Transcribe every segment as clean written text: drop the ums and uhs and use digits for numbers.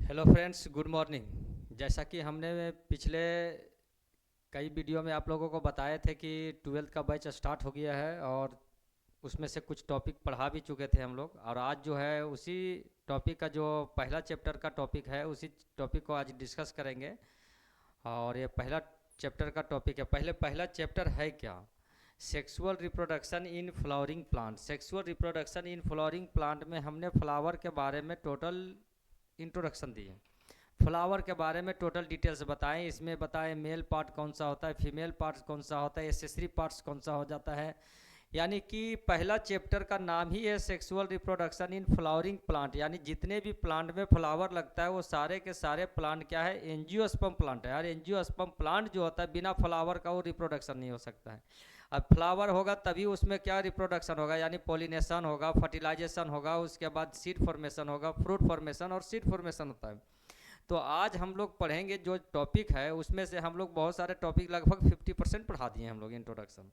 Hello friends, good morning. जैसा कि हमने पिछले कई वीडियो में आप लोगों को बताए थे कि ट्वेल्थ का बैच स्टार्ट हो गया है और उसमें से कुछ टॉपिक पढ़ा भी चुके थे हम लोग। और आज जो है उसी टॉपिक का जो पहला चैप्टर का टॉपिक है उसी टॉपिक को आज डिस्कस करेंगे। और ये पहला चैप्टर का टॉपिक है। पहला चैप्टर है क्या? Sexual reproduction in flowering plant. Sexual reproduction in flowering plant में हमने फ्लावर के बारे में टोटल इंट्रोडक्शन दी है। फ्लावर के बारे में टोटल डिटेल्स बताएं। इसमें बताएं मेल पार्ट कौन सा होता है, फीमेल पार्ट कौन सा होता है, एसेसरी पार्ट्स कौन सा हो जाता है। यानी कि पहला चैप्टर का नाम ही है sexual reproduction in flowering plant. यानी जितने भी प्लांट में फ्लावर लगता है वो सारे के सारे प्लांट क्या है? एंजियोस्पर्म प्लांट है। यार एंजियोस्पर्म प्लांट जो होता है बिना फ्लावर का वो रिप्रोडक्शन नहीं हो सकता है। अब फ्लावर होगा तभी उसमें क्या रिप्रोडक्शन होगा, यानी पोलिनेशन होगा, फर्टिलाइजेशन होगा, उसके बाद सीड फॉर्मेशन होगा, फ्रूट फॉर्मेशन और सीड फॉर्मेशन होता है। तो आज हम लोग पढ़ेंगे जो टॉपिक है उसमें से हम लोग बहुत सारे टॉपिक लगभग 50% पढ़ा दिए हम लोग इंट्रोडक्शन।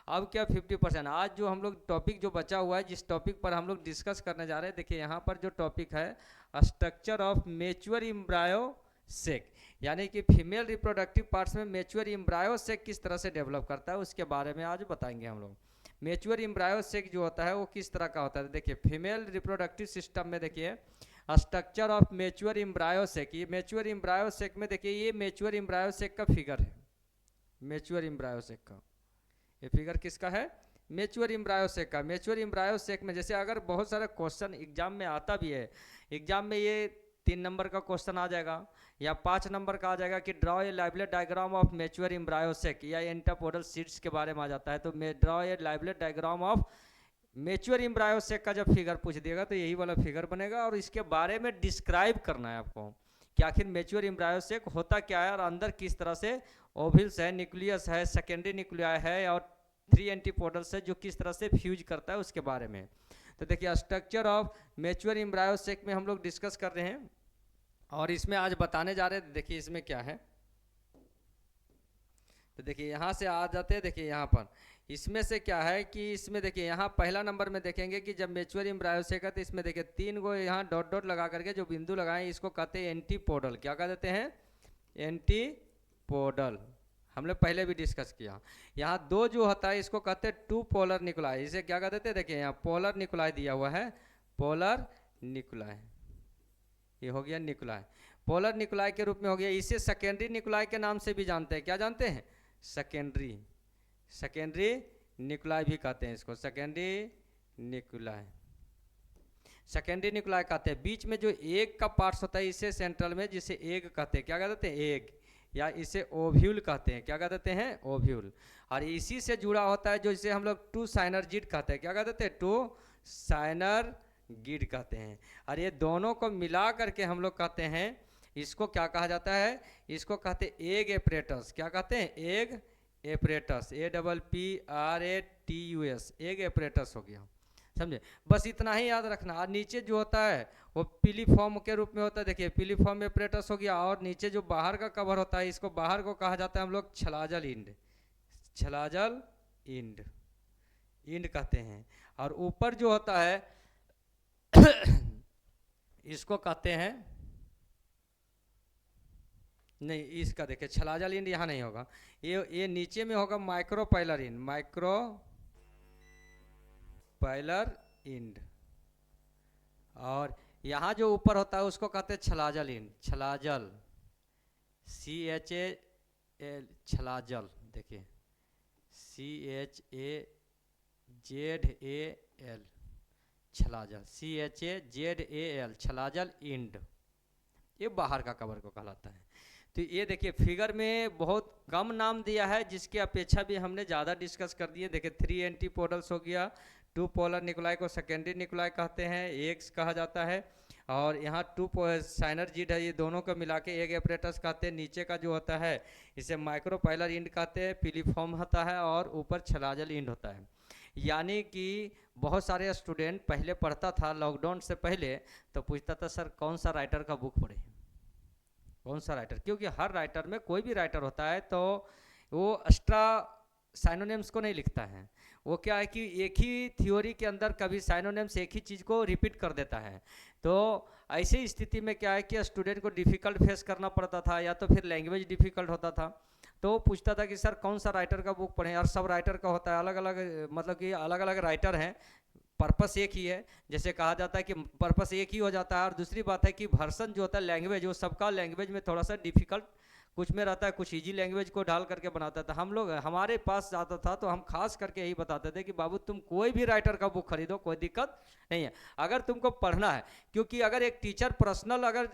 अब क्या 50%? आज जो हम लोग टॉपिक जो बचा हुआ है, जिस टॉपिक पर हम लोग डिस्कस करने जा रहे हैं, देखिए यहाँ पर जो टॉपिक है स्ट्रक्चर ऑफ मैच्योर एम्ब्रायो सेक। यानी कि फीमेल रिप्रोडक्टिव पार्ट्स में मैच्योर एम्ब्रायो सेक किस तरह से डेवलप करता है उसके बारे में आज बताएंगे हम लोग। मैच्योर एम्ब्रायो सेक जो होता है वो किस तरह का होता है, देखिए फीमेल रिप्रोडक्टिव सिस्टम में देखिए स्ट्रक्चर ऑफ मैच्योर एम्ब्रायो सेक। ये मैच्योर एम्ब्रायो सेक में देखिए ये मैच्योर एम्ब्रायो सेक का फिगर है। मैच्योर एम्ब्रायो सेक का ये फिगर किसका है? मैच्योर एम्ब्रायो सेक का। मैच्योर एम्ब्रायो सेक में जैसे अगर बहुत सारा क्वेश्चन एग्जाम में आता भी है, एग्जाम में ये 3 नंबर का क्वेश्चन आ जाएगा या 5 नंबर का आ जाएगा कि draw a labelled diagram of mature embryo sac, या एंटापोडल सीड्स के बारे में आ जाता है तो draw a labelled diagram of mature embryo sac का जब फिगर पूछ दिएगा तो यही वाला फिगर बनेगा और इसके बारे में डिस्क्राइब करना है आपको कि आखिर मैच्योर एम्ब्रायो सेक होता क्या है और अंदर किस तरह से ओविल्स है, न्यूक्लियस है, सेकेंडरी न्यूक्लियाई है और 3 एंटीपोडल्स है जो किस तरह से फ्यूज करता है उसके बारे में। तो देखिए स्ट्रक्चर ऑफ मैच्योर एम्ब्रायो सेक में हम लोग डिस्कस कर रहे हैं और इसमें आज बताने जा रहे हैं। देखिए इसमें क्या है, तो देखिए यहाँ से आ जाते हैं। देखिए यहाँ पर इसमें से क्या है कि इसमें देखिए यहाँ पहला नंबर में देखेंगे कि जब मैच्योर एम्ब्रायो सेक है तो इसमें देखिए 3 गो यहाँ डॉट डॉट लगा करके जो बिंदु लगाए इसको कहते हैं एंटीपोडल। क्या कह देते हैं? एंटीपोडल। हमने पहले भी डिस्कस किया। यहाँ 2 जो होता है इसको कहते हैं 2 पोलर निकुलाई। इसे क्या कह देते हैं? देखिए यहाँ पोलर निकुलाई दिया हुआ है, पोलर निकुलाई। ये हो गया निकुलाई, पोलर निकुलाई के रूप में हो गया। इसे सेकेंडरी निकुलाई के नाम से भी जानते हैं। क्या जानते हैं? सेकेंडरी निकुलाई भी कहते हैं इसको, सेकेंडरी निकुलाई। सेकेंडरी निकुलाई कहते हैं। बीच में जो एग का पार्ट्स होता है इसे सेंट्रल में जिसे एग कहते हैं। क्या कहते हैं? एग, या इसे ओव्यूल कहते हैं। क्या कहते हैं? ओव्यूल। और इसी से जुड़ा होता है जो इसे हम लोग 2 साइनरजिड कहते हैं। क्या कहते हैं? 2 साइनरजिड कहते हैं। और ये दोनों को मिला करके हम लोग कहते हैं, इसको क्या कहा जाता है? इसको कहते हैं एग एपरेटस। क्या कहते हैं? Egg apparatus, APPRATUS, egg apparatus हो गया। समझे? बस इतना ही याद रखना। और नीचे जो होता है वो पिलीफॉर्म के रूप में होता है। देखिए पिलीफॉर्म एपरेटस हो गया। और नीचे जो बाहर का कवर होता है इसको बाहर को कहा जाता है हम लोग छलाजल इंड, छलाजल इंड, इंड कहते हैं। और ऊपर जो होता है इसको कहते हैं, नहीं इसका देखिए छलाजल इंड यहाँ नहीं होगा, ये नीचे में होगा माइक्रोपाइलर इंड, माइक्रोपाइलर इंड। और यहाँ जो ऊपर होता है उसको कहते हैं छलाजल इंड, छलाजल, CHAL, छलाजल। देखिए CHAZAL, छलाजल, CHAZAL, छलाजल इंड। ये बाहर का कवर को कहलाता है। तो ये देखिए फिगर में बहुत कम नाम दिया है जिसकी अपेक्षा भी हमने ज़्यादा डिस्कस कर दिए। देखिए 3 एंटीपोडल्स हो गया, 2 पोलर निकुलाई को सेकेंडरी निकुलाई कहते हैं, एग्स कहा जाता है। और यहाँ 2 साइनरजिड है, ये दोनों को मिला के एग एपरेटस कहते हैं। नीचे का जो होता है इसे माइक्रोपाइलर इंड कहते हैं, पिलीफॉर्म होता है और ऊपर छलाजल इंड होता है। यानी कि बहुत सारे स्टूडेंट पहले पढ़ता था लॉकडाउन से पहले तो पूछता था सर कौन सा राइटर का बुक पढ़े, कौन सा राइटर, क्योंकि हर राइटर में कोई भी राइटर होता है तो वो एक्स्ट्रा साइनोनिम्स को नहीं लिखता है। वो क्या है कि एक ही थ्योरी के अंदर कभी साइनोनिम्स एक ही चीज़ को रिपीट कर देता है। तो ऐसी स्थिति में क्या है कि स्टूडेंट को डिफ़िकल्ट फेस करना पड़ता था, या तो फिर लैंग्वेज डिफ़िकल्ट होता था। तो वो पूछता था कि सर कौन सा राइटर का बुक पढ़ें, और सब राइटर का होता है अलग अलग, मतलब कि अलग अलग राइटर हैं, पर्पस एक ही है। जैसे कहा जाता है कि पर्पस एक ही हो जाता है। और दूसरी बात है कि वर्सन जो होता है लैंग्वेज, वो सबका लैंग्वेज में थोड़ा सा डिफिकल्ट कुछ में रहता है, कुछ इजी लैंग्वेज को ढाल करके बनाता था। हम लोग हमारे पास जाता था तो हम खास करके यही बताते थे कि बाबू तुम कोई भी राइटर का बुक खरीदो, कोई दिक्कत नहीं है, अगर तुमको पढ़ना है। क्योंकि अगर एक टीचर पर्सनल अगर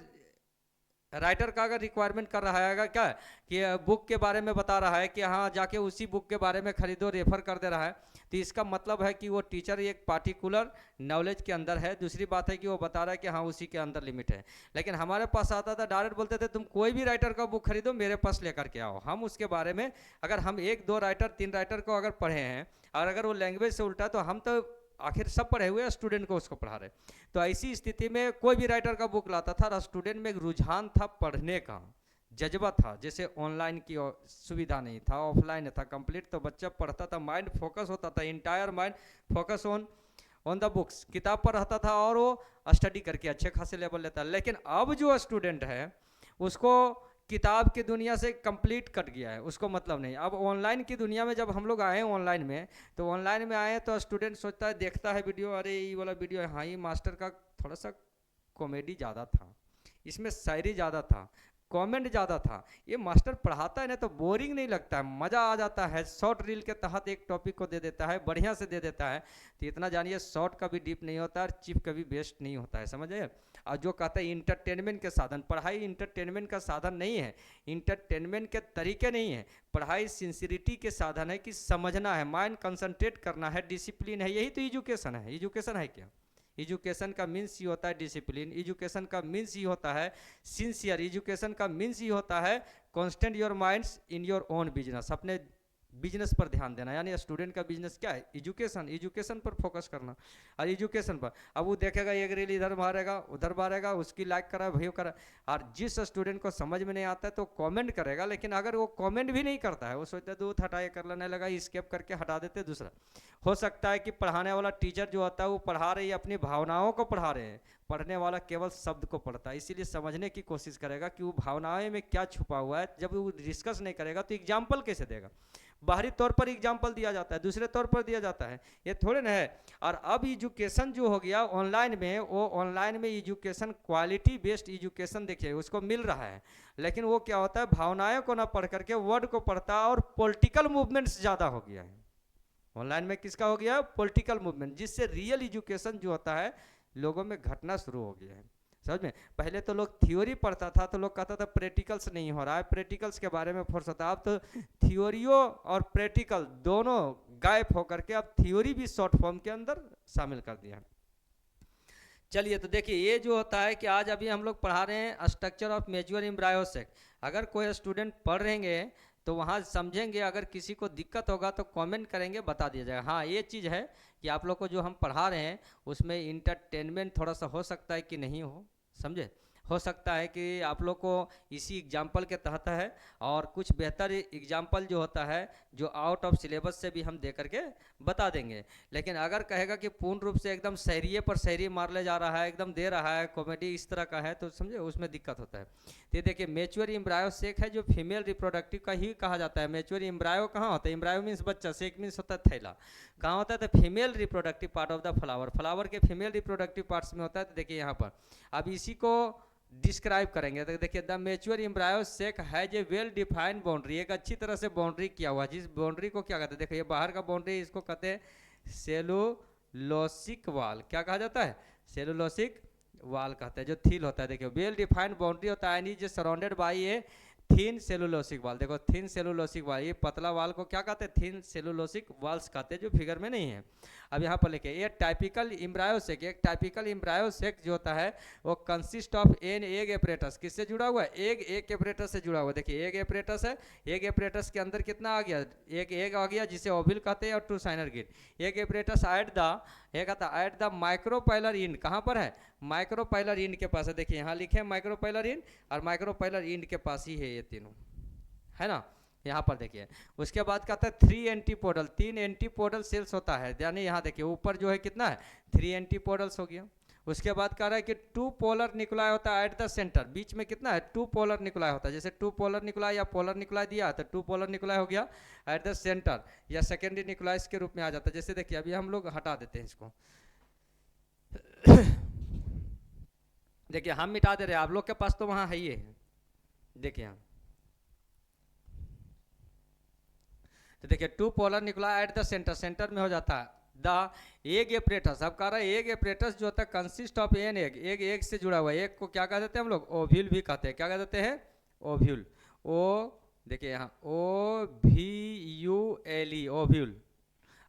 राइटर का अगर रिक्वायरमेंट कर रहा है, अगर क्या है कि बुक के बारे में बता रहा है कि हाँ जाके उसी बुक के बारे में खरीदो, रेफर कर दे रहा है, तो इसका मतलब है कि वो टीचर एक पार्टिकुलर नॉलेज के अंदर है। दूसरी बात है कि वो बता रहा है कि हाँ उसी के अंदर लिमिट है। लेकिन हमारे पास आता था, डायरेक्ट बोलते थे तुम कोई भी राइटर का बुक खरीदो, मेरे पास लेकर के आओ, हम उसके बारे में, अगर हम एक दो राइटर तीन राइटर को अगर पढ़े हैं और अगर वो लैंग्वेज से उल्टा, तो हम तो आखिर सब पढ़े हुए स्टूडेंट को उसको पढ़ा रहे। तो ऐसी स्थिति में कोई भी राइटर का बुक लाता था और स्टूडेंट में एक रुझान था, पढ़ने का जज्बा था। जैसे ऑनलाइन की सुविधा नहीं था, ऑफलाइन था कंप्लीट, तो बच्चा पढ़ता था, माइंड फोकस होता था, entire mind focus on the books, किताब पर रहता था और वो स्टडी करके अच्छे खासे लेवल लेता। लेकिन अब जो स्टूडेंट है उसको किताब की दुनिया से कंप्लीट कट गया है, उसको मतलब नहीं। अब ऑनलाइन की दुनिया में जब हम लोग आए ऑनलाइन में, तो ऑनलाइन में आए तो स्टूडेंट सोचता है, देखता है वीडियो, अरे ये वाला वीडियो है, हाँ ये मास्टर का थोड़ा सा कॉमेडी ज़्यादा था, इसमें शायरी ज़्यादा था, कमेंट ज़्यादा था, ये मास्टर पढ़ाता है ना तो बोरिंग नहीं लगता है, मज़ा आ जाता है। शॉर्ट रील के तहत एक टॉपिक को दे देता है, बढ़िया से दे देता है। तो इतना जानिए शॉर्ट कभी डीप नहीं होता और चीप कभी बेस्ट नहीं होता है, समझिए। और जो कहता है इंटरटेनमेंट के साधन, पढ़ाई इंटरटेनमेंट का साधन नहीं है, इंटरटेनमेंट के तरीके नहीं है। पढ़ाई सिंसिरिटी के साधन है कि समझना है, माइंड कंसंट्रेट करना है, डिसिप्लिन है, यही तो एजुकेशन है। एजुकेशन है क्या? एजुकेशन का मीन्स ही होता है डिसिप्लिन, एजुकेशन का मीन्स ही होता है सिंसियर, एजुकेशन का मीन्स ही होता है constant your minds in your own business, अपने बिजनेस पर ध्यान देना। यानी स्टूडेंट का बिजनेस क्या है? एजुकेशन, एजुकेशन पर फोकस करना। और एजुकेशन पर अब वो देखेगा एक रील इधर मारेगा उधर मारेगा, उसकी लाइक करा व्यू करा। और जिस स्टूडेंट को समझ में नहीं आता है तो कमेंट करेगा, लेकिन अगर वो कमेंट भी नहीं करता है, वो सोचता है दूध हटाए कर लेने लगा, स्केप करके हटा देते दूसरा। हो सकता है कि पढ़ाने वाला टीचर जो होता है वो पढ़ा रही है, अपनी भावनाओं को पढ़ा रहे हैं, पढ़ने वाला केवल शब्द को पढ़ता है। इसीलिए समझने की कोशिश करेगा कि वो भावनाएं में क्या छुपा हुआ है। जब वो डिस्कस नहीं करेगा तो एग्जाम्पल कैसे देगा? बाहरी तौर पर एग्जाम्पल दिया जाता है, दूसरे तौर पर दिया जाता है, ये थोड़े ना है। और अब एजुकेशन जो हो गया ऑनलाइन में, वो ऑनलाइन में एजुकेशन क्वालिटी बेस्ड एजुकेशन देखिए उसको मिल रहा है, लेकिन वो क्या होता है, भावनाएं को ना पढ़ करके वर्ड को पढ़ता है, और पॉलिटिकल मूवमेंट्स ज़्यादा हो गया है ऑनलाइन में। किसका हो गया? पॉलिटिकल मूवमेंट, जिससे रियल एजुकेशन जो होता है लोगों में घटना शुरू हो गया है। समझ में? पहले तो लोग थ्योरी पढ़ता था तो लोग कहता था प्रैक्टिकल्स नहीं हो रहा है, प्रैक्टिकल्स के बारे में फोर्स होता है। अब तो थ्योरियो और प्रैक्टिकल दोनों गायब होकर के अब थ्योरी भी शॉर्ट फॉर्म के अंदर शामिल कर दिया है। चलिए तो देखिए, ये जो होता है कि आज अभी हम लोग पढ़ा रहे हैं स्ट्रक्चर ऑफ मैच्योर एम्ब्रायो सेक। अगर कोई स्टूडेंट पढ़ रहेंगे तो वहाँ समझेंगे, अगर किसी को दिक्कत होगा तो कमेंट करेंगे, बता दिया जाएगा। हाँ ये चीज़ है कि आप लोग को जो हम पढ़ा रहे हैं उसमें इंटरटेनमेंट थोड़ा सा हो सकता है कि नहीं हो, समझे। हो सकता है कि आप लोग को इसी एग्जाम्पल के तहत है, और कुछ बेहतर एग्जाम्पल जो होता है जो आउट ऑफ सिलेबस से भी हम दे करके बता देंगे। लेकिन अगर कहेगा कि पूर्ण रूप से एकदम शायरी पर शायरी मार ले जा रहा है, एकदम दे रहा है कॉमेडी इस तरह का है, तो समझे उसमें दिक्कत होता है। तो ये देखिए मैच्योर एम्ब्रायो सेक है, जो फीमेल रिप्रोडक्टिव का ही कहा जाता है। मैच्योर एम्ब्रायो कहाँ होता है? एम्ब्रायो मीन्स बच्चा, सेक मीन्स होता है थैला। कहाँ होता है? तो female reproductive part of the flower, flower के फीमेल रिप्रोडक्टिव पार्ट्स में होता है। तो देखिए यहाँ पर अब इसी को डिस्क्राइब करेंगे। तो देखिए the mature embryo sac has a well defined boundary, एक अच्छी तरह से बाउंड्री किया हुआ, जिस बाउंड्री को क्या कहते हैं? देखिए ये बाहर का बाउंड्री, इसको कहते हैं सेलुलोसिक वाल। क्या कहा जाता है? सेलुलोसिक वाल कहते हैं, जो थील होता है। देखिए वेल डिफाइंड बाउंड्री होता है, and is surrounded by a thin cellulosic वाल। देखो थिन सेलुलोसिक वाल, ये पतला वाल को क्या कहते हैं? थिन सेलुलोसिक वाल्स कहते हैं, जो फिगर में नहीं है। अब यहाँ पर लिखे ये टाइपिकल एम्ब्रायो सेक, एक टाइपिकल एम्ब्रायो सेक जो होता है वो consist of an egg apparatus. किससे जुड़ा हुआ है? एक एपरेटस से जुड़ा हुआ है। देखिए एग एपरेटस है, एग एपरेटस के अंदर कितना आ गया? एक एग आ गया जिसे ओविल कहते हैं, और two synergid. Egg apparatus at the, एक आता एट द माइक्रोपाइलर इंड, कहाँ पर है? माइक्रोपाइलर इंड के पास है। देखिए यहाँ लिखे माइक्रोपाइलर इंड, और माइक्रोपाइलर इंड के पास ही है ये तीनों, है ना। यहाँ पर देखिए। उसके बाद कहता है 3 एंटीपोडल, 3 एंटीपोडल सेल्स होता है, यानी यहाँ देखिए ऊपर जो है कितना है 3 एंटीपोडल्स हो गया। उसके बाद कह रहा है कि 2 पोलर न्यूक्लियाई होता है एट द सेंटर, बीच में कितना है 2 पोलर न्यूक्लियाई होता है। जैसे 2 पोलर न्यूक्लियाई या पोलर न्यूक्लियाई दिया तो 2 पोलर न्यूक्लियाई हो गया एट द सेंटर, या सेकेंडरी न्यूक्लियाइस के रूप में आ जाता है। जैसे देखिए अभी हम लोग हटा देते हैं इसको देखिए हम मिटा दे रहे हैं, आप लोग के पास तो वहाँ है ही है। देखिए हम तो देखिए 2 polar nuclei at the centre, centre में हो जाता है द एग एपरेटस। अब कह रहा है एग एपरेटस जो होता है consist of an egg, egg से जुड़ा हुआ है। एग को क्या कह देते हैं हम लोग, ओव्यूल भी कहते हैं। क्या कह देते हैं, ओव्यूल। ओ देखिए यहाँ OVULE, ओव्यूल।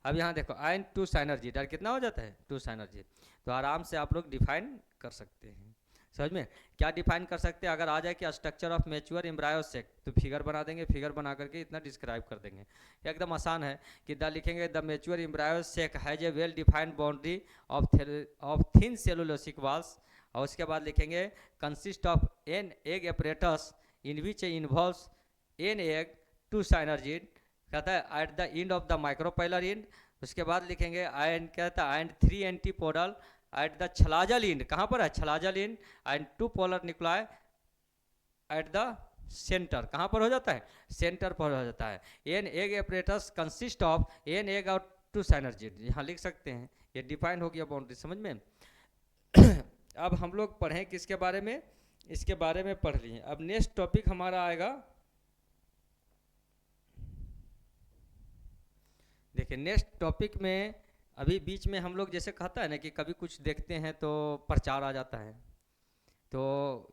अब यहाँ देखो आयन 2 साइनर्जी, डर कितना हो जाता है 2 साइनर्जी। तो आराम से आप लोग डिफाइन कर सकते हैं। समझ में क्या डिफाइन कर सकते हैं, अगर आ जाए कि स्ट्रक्चर ऑफ मैच्योर एम्ब्रायो सेक तो फिगर बना देंगे, फिगर बना करके इतना डिस्क्राइब कर देंगे। एकदम आसान है कि द लिखेंगे the mature embryo sac has a well defined boundary of thin cellulosic walls. और उसके बाद लिखेंगे consist of an egg apparatus in which involves an egg 2 synergids, कहता है at the end of the micropylar end. उसके बाद लिखेंगे आयन, कहता है and 3 antipodal at the chalazal end, कहाँ पर है chalazal end, and 2 polar nuclei at the centre, कहाँ पर हो जाता है सेंटर पर हो जाता है। N egg apparatus consist of an egg और 2 साइनर्जीड, यहाँ लिख सकते हैं। ये डिफाइन हो गया बाउंड्री, समझ में। अब हम लोग पढ़ें किसके बारे में, इसके बारे में पढ़ लिए। अब नेक्स्ट टॉपिक हमारा आएगा, देखिए नेक्स्ट टॉपिक में अभी बीच में हम लोग जैसे कहता है ना कि कभी कुछ देखते हैं तो प्रचार आ जाता है, तो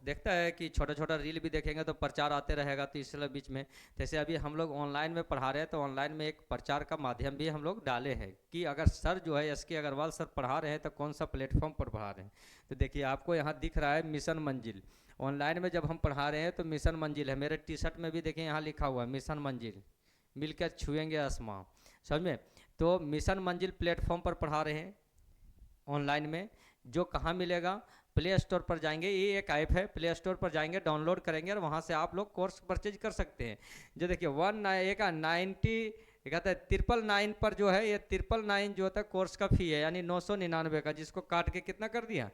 देखता है कि छोटा छोटा रील भी देखेंगे तो प्रचार आते रहेगा। तो इसलिए बीच में जैसे अभी हम लोग ऑनलाइन में पढ़ा रहे हैं, तो ऑनलाइन में एक प्रचार का माध्यम भी हम लोग डाले हैं कि अगर सर जो है SK अग्रवाल सर पढ़ा रहे हैं तो कौन सा प्लेटफॉर्म पर पढ़ा रहे हैं। तो देखिए आपको यहाँ दिख रहा है मिशन मंजिल। ऑनलाइन में जब हम पढ़ा रहे हैं तो मिशन मंजिल है, मेरे टी-शर्ट में भी देखिए यहाँ लिखा हुआ है मिशन मंजिल, मिलकर छुएंगे आसमां, समझ में। तो मिशन मंजिल प्लेटफॉर्म पर पढ़ा रहे हैं ऑनलाइन में। जो कहाँ मिलेगा, प्ले स्टोर पर जाएंगे, ये एक ऐप है, प्ले स्टोर पर जाएंगे, डाउनलोड करेंगे और वहाँ से आप लोग कोर्स परचेज कर सकते हैं। जो देखिए 90 कहता है 999 पर जो है, ये 999 जो होता है कोर्स का फ़ी है, यानी 999 का, जिसको काट के कितना कर दिया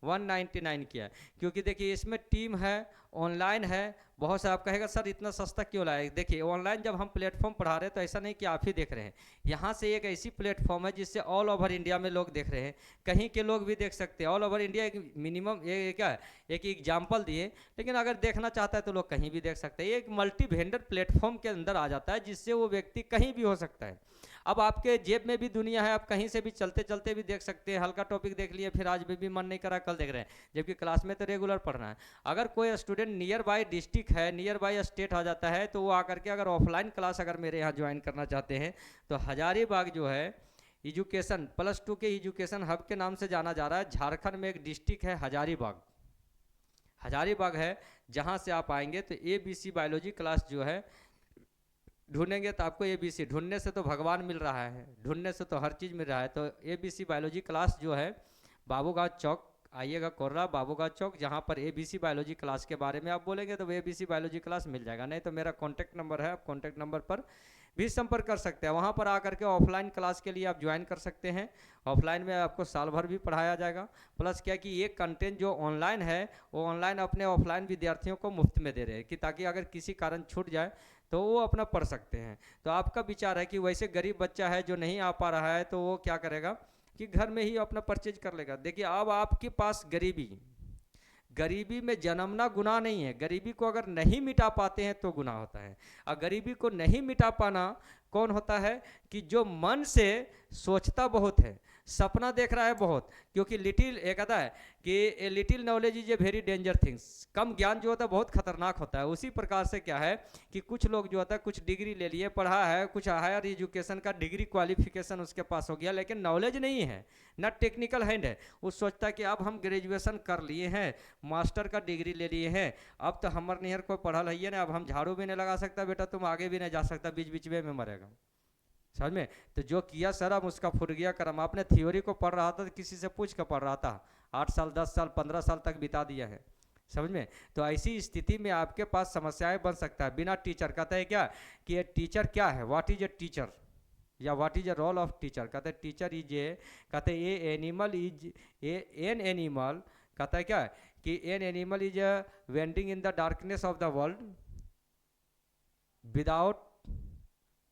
199 किया। क्योंकि देखिए इसमें टीम है, ऑनलाइन है। बहुत से आप कहेगा सर इतना सस्ता क्यों लाए। देखिए ऑनलाइन जब हम प्लेटफॉर्म पढ़ा रहे हैं तो ऐसा नहीं कि आप ही देख रहे हैं, यहाँ से एक ऐसी प्लेटफॉर्म है जिससे ऑल ओवर इंडिया में लोग देख रहे हैं, कहीं के लोग भी देख सकते हैं। ऑल ओवर इंडिया एक मिनिमम ये क्या है, एक एग्जाम्पल दिए, लेकिन अगर देखना चाहता है तो लोग कहीं भी देख सकते हैं। ये एक मल्टी वेंडर प्लेटफॉर्म के अंदर आ जाता है, जिससे वो व्यक्ति कहीं भी हो सकता है। अब आपके जेब में भी दुनिया है, आप कहीं से भी चलते चलते भी देख सकते हैं। हल्का टॉपिक देख लिए, फिर आज भी मन नहीं करा कल देख रहे हैं, जबकि क्लास में तो रेगुलर पढ़ना है। अगर कोई स्टूडेंट नियर बाय डिस्ट्रिक्ट है, नियर बाय स्टेट आ जाता है, तो वो आकर के अगर ऑफलाइन क्लास अगर मेरे यहाँ ज्वाइन करना चाहते हैं तो हजारीबाग जो है एजुकेशन +2 के एजुकेशन हब के नाम से जाना जा रहा है। झारखंड में एक डिस्ट्रिक्ट है हजारीबाग, हजारीबाग है, जहाँ से आप आएंगे तो ABC बायोलॉजी क्लास जो है ढूंढेंगे तो आपको ABC, ढूंढने से तो भगवान मिल रहा है, ढूंढने से तो हर चीज़ मिल रहा है। तो ABC बायोलॉजी क्लास जो है बाबूगांव चौक आइएगा, कोर्रा बाबूगांव चौक, जहाँ पर ABC बायोलॉजी क्लास के बारे में आप बोलेंगे तो ABC बायोलॉजी क्लास मिल जाएगा। नहीं तो मेरा कॉन्टैक्ट नंबर है, आप कॉन्टैक्ट नंबर पर भी संपर्क कर सकते हैं। वहाँ पर आकर के ऑफलाइन क्लास के लिए आप ज्वाइन कर सकते हैं। ऑफलाइन में आपको साल भर भी पढ़ाया जाएगा, प्लस क्या कि ये कंटेंट जो ऑनलाइन है वो ऑनलाइन अपने ऑफलाइन विद्यार्थियों को मुफ्त में दे रहे हैं, कि ताकि अगर किसी कारण छूट जाए तो वो अपना पढ़ सकते हैं। तो आपका विचार है कि वैसे गरीब बच्चा है जो नहीं आ पा रहा है, तो वो क्या करेगा कि घर में ही अपना परचेज कर लेगा। देखिए अब आपके पास गरीबी में जन्मना गुनाह नहीं है, गरीबी को अगर नहीं मिटा पाते हैं तो गुनाह होता है। और गरीबी को नहीं मिटा पाना कौन होता है, कि जो मन से सोचता बहुत है, सपना देख रहा है बहुत। क्योंकि लिटिल एक कहता है कि little knowledge is a very danger things, कम ज्ञान जो होता है बहुत खतरनाक होता है। उसी प्रकार से क्या है कि कुछ लोग जो होता है कुछ डिग्री ले लिए, पढ़ा है, कुछ हायर एजुकेशन का डिग्री क्वालिफिकेशन उसके पास हो गया, लेकिन नॉलेज नहीं है, ना टेक्निकल हैंड है। वो सोचता है कि अब हम ग्रेजुएशन कर लिए हैं, मास्टर का डिग्री ले लिए हैं, अब तो हमारे नियर कोई पढ़ल है ना, अब हम झाड़ू भी नहीं लगा सकता, बेटा तुम आगे भी नहीं जा सकता, बीच बीच में मरेगा। समझ में। तो जो किया शर्म उसका फुट गया करम। आपने थ्योरी को पढ़ रहा था तो किसी से पूछ कर पढ़ रहा था, 8 साल 10 साल 15 साल तक बिता दिया है, समझ में? तो ऐसी स्थिति में आपके पास समस्याएं बन सकता है बिना टीचर। कहते हैं क्या कि ये टीचर क्या है, व्हाट इज ए टीचर, या what is a role of teacher. कहते हैं टीचर इज ए, कहते हैं a animal is a an animal, कहता है क्या कि an animal is wending in the darkness of the world without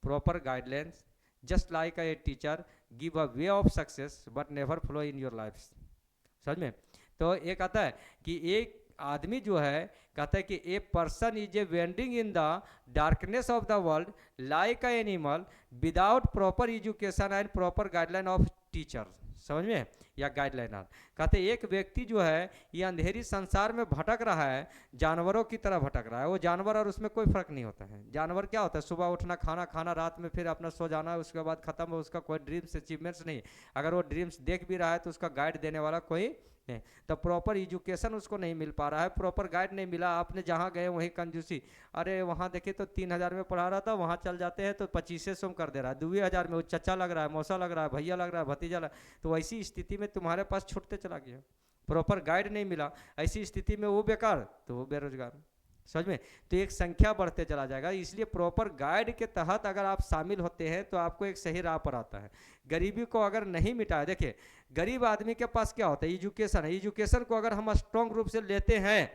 proper guidelines, just like a teacher give a way of success but never flow in your life. समझ में? तो ये कहता है कि एक आदमी जो है, कहता है कि a person is a vending in the darkness of the world like a animal without proper education and proper guideline of teacher. समझ में? या गाइडलाइनर। कहते एक व्यक्ति जो है ये अंधेरी संसार में भटक रहा है, जानवरों की तरह भटक रहा है। वो जानवर और उसमें कोई फर्क नहीं होता है। जानवर क्या होता है, सुबह उठना, खाना खाना, रात में फिर अपना सो जाना, उसके बाद खत्म हो, उसका कोई ड्रीम्स अचीवमेंट्स नहीं। अगर वो ड्रीम्स देख भी रहा है तो उसका गाइड देने वाला कोई नहीं। तो प्रॉपर एजुकेशन उसको नहीं मिल पा रहा है, प्रॉपर गाइड नहीं मिला। आपने जहाँ गए वहीं कंजूसी, अरे वहाँ देखे तो 3,000 में पढ़ा रहा था, वहाँ चल जाते हैं तो 2500 में कर दे रहा है, 2,000 में। वो चचा लग रहा है, मौसा लग रहा है, भैया लग रहा है, भतीजा लग। तो ऐसी स्थिति में तुम्हारे पास छूटते चला गया, प्रॉपर गाइड नहीं मिला। ऐसी स्थिति में वो बेकार तो वो बेरोजगार। समझ में? तो एक संख्या बढ़ते चला जाएगा। इसलिए प्रॉपर गाइड के तहत अगर आप शामिल होते हैं तो आपको एक सही राह पर आता है। गरीबी को अगर नहीं मिटाया, देखिए गरीब आदमी के पास क्या होता है, एजुकेशन है। एजुकेशन को अगर हम स्ट्रॉन्ग रूप से लेते हैं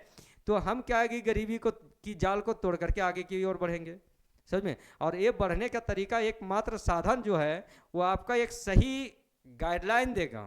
तो हम क्या है कि गरीबी को की जाल को तोड़ करके आगे की ओर बढ़ेंगे। समझ में? और ये बढ़ने का तरीका, एकमात्र साधन जो है वो आपका एक सही गाइडलाइन देगा,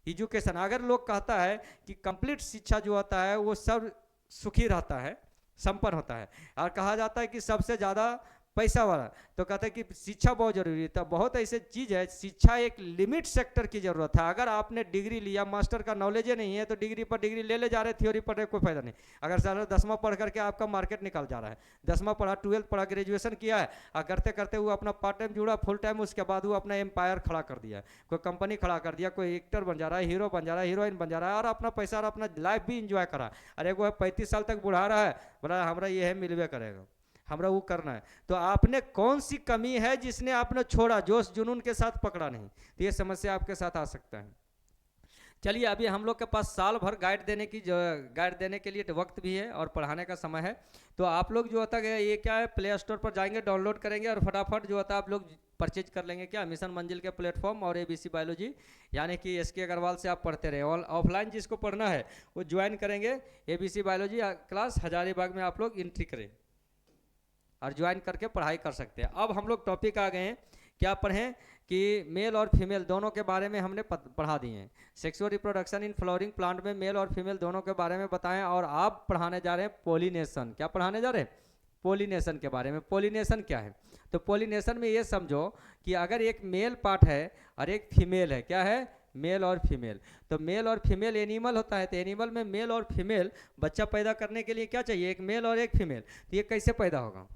एजुकेशन। अगर लोग कहता है कि कंप्लीट शिक्षा जो होता है वो सब सुखी रहता है, संपन्न होता है, और कहा जाता है कि सबसे ज़्यादा पैसा वाला, तो कहते हैं कि शिक्षा बहुत जरूरी है। तो बहुत ऐसे चीज़ है, शिक्षा एक लिमिट सेक्टर की जरूरत है। अगर आपने डिग्री लिया, मास्टर का नॉलेज ही नहीं है तो डिग्री पर डिग्री ले जा रहे, थ्योरी पढ़ रहे, कोई फायदा नहीं। अगर सारा 10वां पढ़ करके आपका मार्केट निकल जा रहा है, 10वां पढ़ा, 12th पढ़ा, ग्रेजुएशन किया है, और करते करते वो अपना पार्ट टाइम जुड़ा, फुल टाइम, उसके बाद वो अपना एम्पायर खड़ा कर दिया, कोई कंपनी खड़ा कर दिया, कोई एक्टर बन जा रहा है, हीरो बन जा रहा है, हीरोइन बन जा रहा है, और अपना पैसा और अपना लाइफ भी इंजॉय करा। अरे वो 35 साल तक बुढ़ा रहा है, बोला हमारा ये है, मिलवे करेगा, हमरा वो करना है। तो आपने कौन सी कमी है जिसने आपने छोड़ा, जोश जुनून के साथ पकड़ा नहीं, तो ये समस्या आपके साथ आ सकता है। चलिए, अभी हम लोग के पास साल भर गाइड देने के लिए वक्त भी है और पढ़ाने का समय है। तो आप लोग जो होता है ये क्या है, प्ले स्टोर पर जाएंगे, डाउनलोड करेंगे और फटाफट जो होता है आप लोग परचेज कर लेंगे। क्या मिशन मंजिल के प्लेटफॉर्म और एबीसी बायोलॉजी, यानी कि एसके अग्रवाल से आप पढ़ते रहे। और ऑफलाइन जिसको पढ़ना है वो ज्वाइन करेंगे एबीसी बायोलॉजी क्लास, हजारीबाग में आप लोग एंट्री करें और ज्वाइन करके पढ़ाई कर सकते हैं। अब हम लोग टॉपिक आ गए हैं, क्या पढ़ें कि मेल और फीमेल दोनों के बारे में हमने पढ़ा दिए हैं। Sexual reproduction in flowering plant में मेल और फीमेल दोनों के बारे में बताएं। और आप पढ़ाने जा रहे हैं पोलिनेशन। क्या पढ़ाने जा रहे हैं? पोलिनेशन के बारे में। पोलिनेशन क्या है? तो पोलिनेशन में ये समझो कि अगर एक मेल पार्ट है और एक फीमेल है, क्या है, मेल और फीमेल। तो मेल और फीमेल एनिमल होता है, तो एनिमल में मेल और फीमेल बच्चा पैदा करने के लिए क्या चाहिए, एक मेल और एक फीमेल। तो ये कैसे पैदा होगा?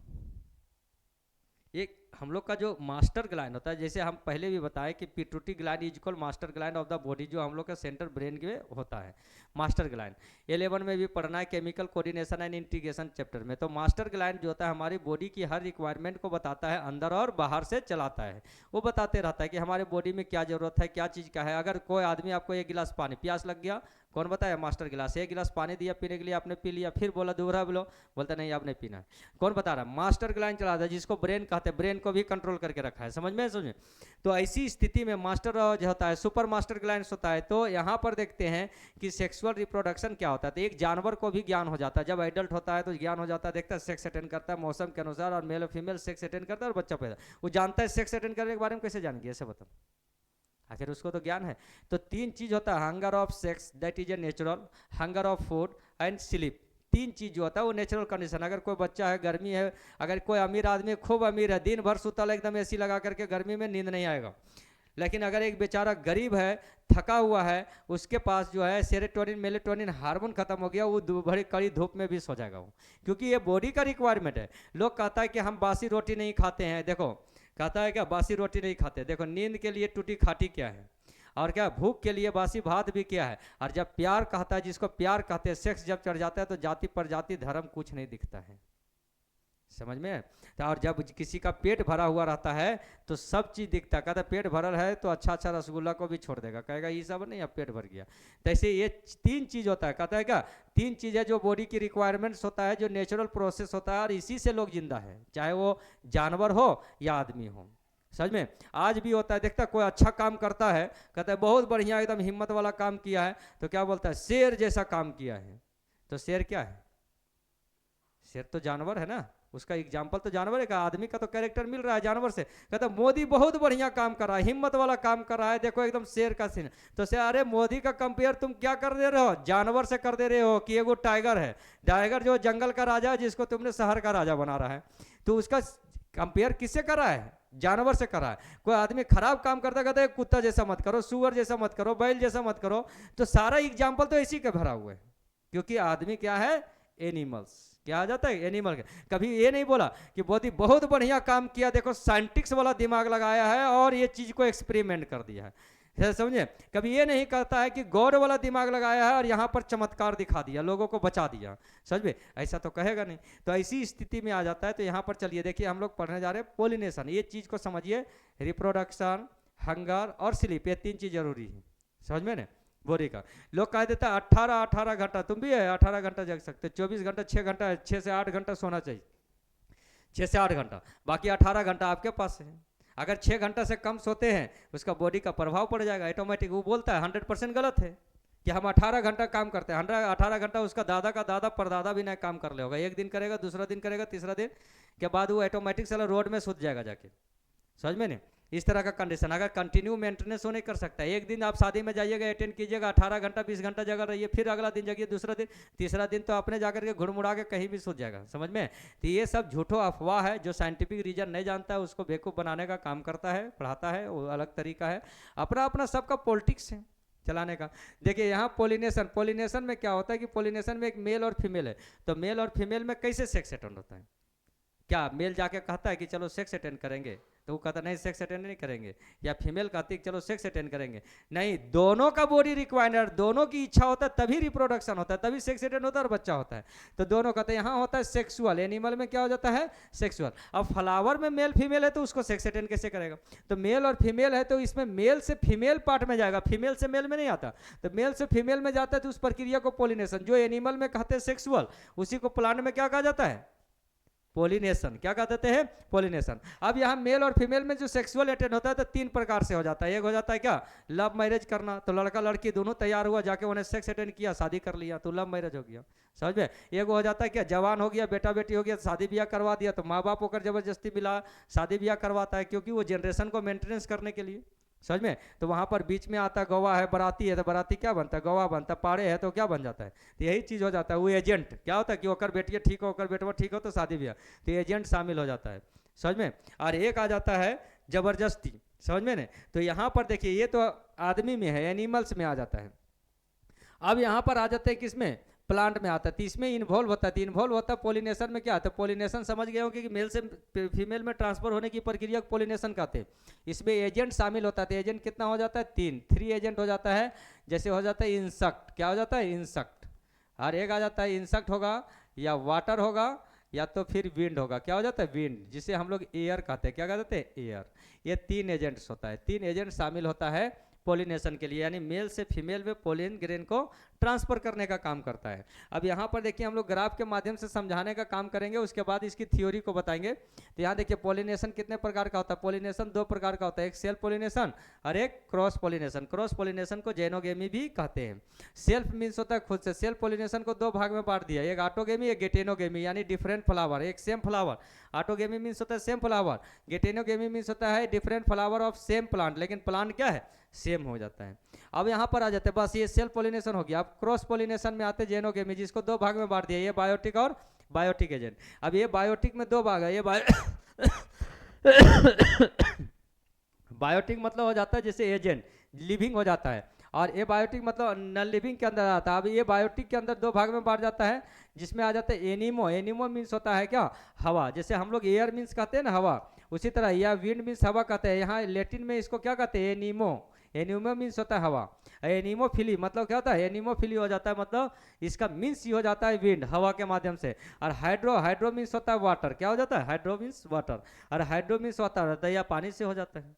एक हम लोग का जो मास्टर ग्लैंड होता है, जैसे हम पहले भी बताए कि pituitary gland is equal master gland of the body, जो हम लोग का सेंटर ब्रेन के होता है मास्टर ग्लैंड। 11 में भी पढ़ना है, chemical coordination and integration chapter में। तो मास्टर ग्लैंड जो होता है हमारी बॉडी की हर रिक्वायरमेंट को बताता है, अंदर और बाहर से चलाता है। वो बताते रहता है कि हमारे बॉडी में क्या जरूरत है, क्या चीज़ का है। अगर कोई आदमी आपको 1 गिलास पानी, प्यास लग गया, कौन बताया, मास्टर गिलास, 1 गिलास पानी दिया पीने के लिए, आपने पी लिया, फिर बोला दोबारा बोलो, बोलता नहीं आपने पीना है। कौन बता रहा? मास्टर ग्लैंड चलाता है, जिसको ब्रेन कहते हैं, ब्रेन को भी कंट्रोल करके रखा है। समझ में? समझ में? तो ऐसी स्थिति में मास्टर जो होता है, सुपर मास्टर ग्लैंड होता है। तो यहाँ पर देखते हैं कि सेक्सुअल रिप्रोडक्शन क्या होता है। तो एक जानवर को भी ज्ञान हो जाता है, जब एडल्ट होता है तो ज्ञान हो जाता है, देखता है, सेक्स अटेंड करता है मौसम के अनुसार, और मेल और फीमेल सेक्स अटेंड करता है और बच्चा पैदा। वो जानता है सेक्स अटेंड करने के बारे में, कैसे जान गया ऐसे बताओ, आखिर उसको तो ज्ञान है। तो 3 चीज होता है, hunger of sex that is a natural, hunger of food and sleep. 3 चीज जो होता है वो नेचुरल कंडीशन। अगर कोई बच्चा है, गर्मी है, अगर कोई अमीर आदमी खूब अमीर है, दिन भर सुतल एकदम एसी लगा करके, गर्मी में नींद नहीं आएगा। लेकिन अगर एक बेचारा गरीब है, थका हुआ है, उसके पास जो है सेरोटोनिन मेलेटोनिन हार्मोन खत्म हो गया, वो बड़ी कड़ी धूप में भी सो जाएगा वो, क्योंकि ये बॉडी का रिक्वायरमेंट है। लोग कहता है कि हम बासी रोटी नहीं खाते हैं, देखो कहता है क्या, बासी रोटी नहीं खाते। देखो नींद के लिए टूटी खाटी क्या है, और क्या भूख के लिए बासी भात भी क्या है। और जब प्यार कहता है, जिसको प्यार कहते हैं, सेक्स जब चढ़ जाता है तो जाति प्रजाति धर्म कुछ नहीं दिखता है। समझ में? तो और जब किसी का पेट भरा हुआ रहता है तो सब चीज़ दिखता है, कहता है पेट भरल है तो अच्छा अच्छा रसगुल्ला को भी छोड़ देगा, कहेगा ये सब नहीं, अब पेट भर गया। तो ऐसे ये तीन चीज़ होता है, कहता है क्या, तीन चीज़ है जो बॉडी की रिक्वायरमेंट्स होता है, जो नेचुरल प्रोसेस होता है, और इसी से लोग जिंदा है, चाहे वो जानवर हो या आदमी हो। समझ में? आज भी होता है, देखता कोई अच्छा काम करता है, कहता है बहुत बढ़िया एकदम हिम्मत वाला काम किया है, तो क्या बोलता है, शेर जैसा काम किया है। तो शेर क्या है? शेर तो जानवर है ना, उसका एग्जाम्पल तो जानवर है का, आदमी का तो कैरेक्टर मिल रहा है जानवर से। कहता मोदी बहुत बढ़िया काम कर रहा है, हिम्मत वाला काम कर रहा है, देखो एकदम शेर का सीन। तो शेर, अरे मोदी का कंपेयर तुम क्या कर दे रहे हो, जानवर से कर दे रहे हो कि एगो टाइगर है, टाइगर जो जंगल का राजा है, जिसको तुमने शहर का राजा बना रहा है, तो उसका कंपेयर किससे कर रहा है, जानवर से कर रहा है। कोई आदमी खराब काम करता कहता है कुत्ता जैसा मत करो, सुअर जैसा मत करो, बैल जैसा मत करो। तो सारा एग्जाम्पल तो इसी के भरा हुआ है, क्योंकि आदमी क्या है, एनिमल्स। क्या आ जाता है, एनिमल। कभी ये नहीं बोला कि बहुत बढ़िया काम किया, देखो साइंटिस्ट वाला दिमाग लगाया है और ये चीज को एक्सपेरिमेंट कर दिया है, समझे? कभी ये नहीं कहता है कि गॉड वाला दिमाग लगाया है और यहाँ पर चमत्कार दिखा दिया, लोगों को बचा दिया, समझ में? ऐसा तो कहेगा नहीं। तो ऐसी स्थिति में आ जाता है। तो यहाँ पर चलिए देखिए, हम लोग पढ़ने जा रहे हैं पोलिनेशन। ये चीज को समझिए, रिप्रोडक्शन, हंगर और स्लीप, ये तीन चीज जरूरी है, समझ में ना? बॉडी का लोग कह देता है 18 घंटा, तुम भी है 18 घंटा जग सकते, 24 घंटा, 6 घंटा, 6 से 8 घंटा सोना चाहिए, 6 से 8 घंटा, बाकी 18 घंटा आपके पास है। अगर 6 घंटा से कम सोते हैं उसका बॉडी का प्रभाव पड़ जाएगा ऑटोमेटिक। वो बोलता है 100% गलत है कि हम 18 घंटा काम करते हैं। 18 घंटा उसका दादा का दादा परदादा भी नहीं काम कर ले होगा, एक दिन करेगा, दूसरा दिन करेगा, तीसरा दिन के बाद वो ऑटोमेटिक साला रोड में सूत जाएगा जाके, समझ में नहीं? इस तरह का कंडीशन अगर कंटिन्यू मेंटेनेंस हो नहीं कर सकता। एक दिन आप शादी में जाइएगा, अटेंड कीजिएगा, 18 घंटा 20 घंटा जगह रहिए, फिर अगला दिन जगिए, दूसरा दिन, तीसरा दिन तो अपने जाकर के घुड़मुड़ा के कहीं भी सूझ जाएगा, समझ में? तो ये सब झूठो अफवाह है, जो साइंटिफिक रीजन नहीं जानता है उसको बेवकूफ़ बनाने का काम करता है, पढ़ाता है, वो अलग तरीका है। अपना अपना सबका पॉलिटिक्स है चलाने का। देखिए यहाँ पोलिनेशन, पोलिनेशन में क्या होता है कि पोलिनेशन में एक मेल और फीमेल है, तो मेल और फीमेल में कैसे सेक्स अटेंड होता है? क्या मेल जाके कहता है कि चलो सेक्स अटेंड करेंगे, तो वो कहता नहीं सेक्स अटेंड नहीं करेंगे, या फीमेल कहती है चलो सेक्स अटेंड करेंगे? नहीं, दोनों का बॉडी रिक्वायरमेंट, दोनों की इच्छा होता है तभी रिप्रोडक्शन होता है, तभी सेक्स अटेंड होता है और बच्चा होता है। तो दोनों कहते हैं, यहाँ होता है सेक्सुअल, एनिमल में क्या हो जाता है, सेक्सुअल। अब फ्लावर में मेल फीमेल है तो उसको सेक्स अटेंड कैसे करेगा? तो मेल और फीमेल है तो इसमें मेल से फीमेल पार्ट में जाएगा, फीमेल से मेल में नहीं आता। तो मेल से फीमेल में जाता है तो उस प्रक्रिया को पोलिनेशन, जो एनिमल में कहते हैं सेक्सुअल, उसी को प्लांट में क्या कहा जाता है, पोलिनेशन। क्या कह देते हैं, पोलिनेशन। अब यहाँ मेल और फीमेल में जो सेक्सुअल अटेंड होता है तो 3 प्रकार से हो जाता है। एक हो जाता है क्या, लव मैरिज करना, तो लड़का लड़की दोनों तैयार हुआ, जाके उन्हें सेक्स अटेंड किया, शादी कर लिया, तो लव मैरिज हो गया, समझ में? एक हो जाता है क्या, जवान हो गया, बेटा बेटी हो गया, शादी ब्याह करवा दिया, तो माँ बाप होकर जबरदस्ती मिला शादी ब्याह करवाता है, क्योंकि वो जनरेशन को मेंटेनेंस करने के लिए, समझ में? तो वहाँ पर बीच में आता गवाह है, बराती है, तो बराती क्या बनता है, गवाह बनता है, पाड़े है तो क्या बन जाता है, तो यही चीज़ हो जाता है। वो एजेंट क्या होता है कि ओकर बेटिया ठीक हो, ओकर बेटवा ठीक हो तो शादी ब्याह, तो एजेंट शामिल हो जाता है, समझ में? और एक आ जाता है जबरदस्ती, समझ में नहीं? तो यहाँ पर देखिए, ये तो आदमी में है, एनिमल्स में आ जाता है। अब यहाँ पर आ जाते हैं किसमें, प्लांट में आता है। तो इसमें इन्वॉल्व होता है, तो इन्वॉल्व होता है पोलिनेशन में। क्या आता है, पोलिनेशन समझ गए हो कि मेल से फीमेल में ट्रांसफर होने की प्रक्रिया को पोलिनेशन कहते हैं। इसमें एजेंट शामिल होता है, तो एजेंट कितना हो जाता है, 3 एजेंट हो जाता है। जैसे हो जाता है इंसेक्ट, क्या हो जाता है, इंसेक्ट, और एक आ जाता है इंसेक्ट होगा, या वाटर होगा, या तो फिर विंड होगा। क्या हो जाता है, विंड, जिसे हम लोग एयर कहते हैं। क्या कहते हैं, एयर। ये 3 एजेंट्स होता है, 3 एजेंट शामिल होता है पोलिनेशन के लिए, यानी मेल से फीमेल में पोलिन ग्रेन को ट्रांसफर करने का काम करता है। अब यहाँ पर देखिए, हम लोग ग्राफ के माध्यम से समझाने का काम करेंगे, उसके बाद इसकी थ्योरी को बताएंगे। तो यहाँ देखिए, पोलिनेशन कितने प्रकार का होता है, पोलिनेशन 2 प्रकार का होता है, एक सेल्फ पोलिनेशन और एक क्रॉस पोलिनेशन। क्रॉस पोलिनेशन को जेनोगेमी भी कहते हैं। सेल्फ मीन्स होता है खुद से। सेल्फ पोलिनेशन को 2 भाग में बांट दिया, एक ऑटोगेमी, एक गेटेनोगेमी, यानी डिफरेंट फ्लावर, एक सेम फ्लावर। ऑटोगेमी मीन्स होता है सेम फ्लावर, गेटेनोगेमी मीन्स होता है different flower of same plant, लेकिन प्लांट क्या है, सेम हो जाता है। अब यहाँ पर आ जाते हैं, बस ये सेल्फ पोलिनेशन हो गया। अब क्रॉस पोलिनेशन में आते हैं जेनोगेमी, जिसको 2 भाग में बांट दिया, ये बायोटिक और बायोटिक एजेंट। अब ये बायोटिक में 2 भाग है, ये बायोटिक मतलब हो जाता है जैसे एजेंट, लिविंग हो जाता है, और ये बायोटिक मतलब नॉन लिविंग के अंदर आता है। अब ये बायोटिक के अंदर 2 भाग में बांट जाता है, जिसमें आ जाता है एनिमो। एनिमो मीन्स होता है क्या, हवा। जैसे हम लोग एयर मीन्स कहते हैं ना, हवा, उसी तरह या विंड मीन्स हवा कहते हैं। यहाँ लैटिन में इसको क्या कहते हैं, एनिमो। एनिमो मीन्स होता है हवा, एनिमोफिली मतलब क्या होता है, एनिमोफिली हो जाता है मतलब इसका मीन्स ये हो जाता है विंड, हवा के माध्यम से। और हाइड्रो, हाइड्रो मीन्स होता है वाटर, क्या हो जाता है, हाइड्रो मीन्स वाटर, और हाइड्रो मीन्स वाटर होता है या पानी से हो जाता है,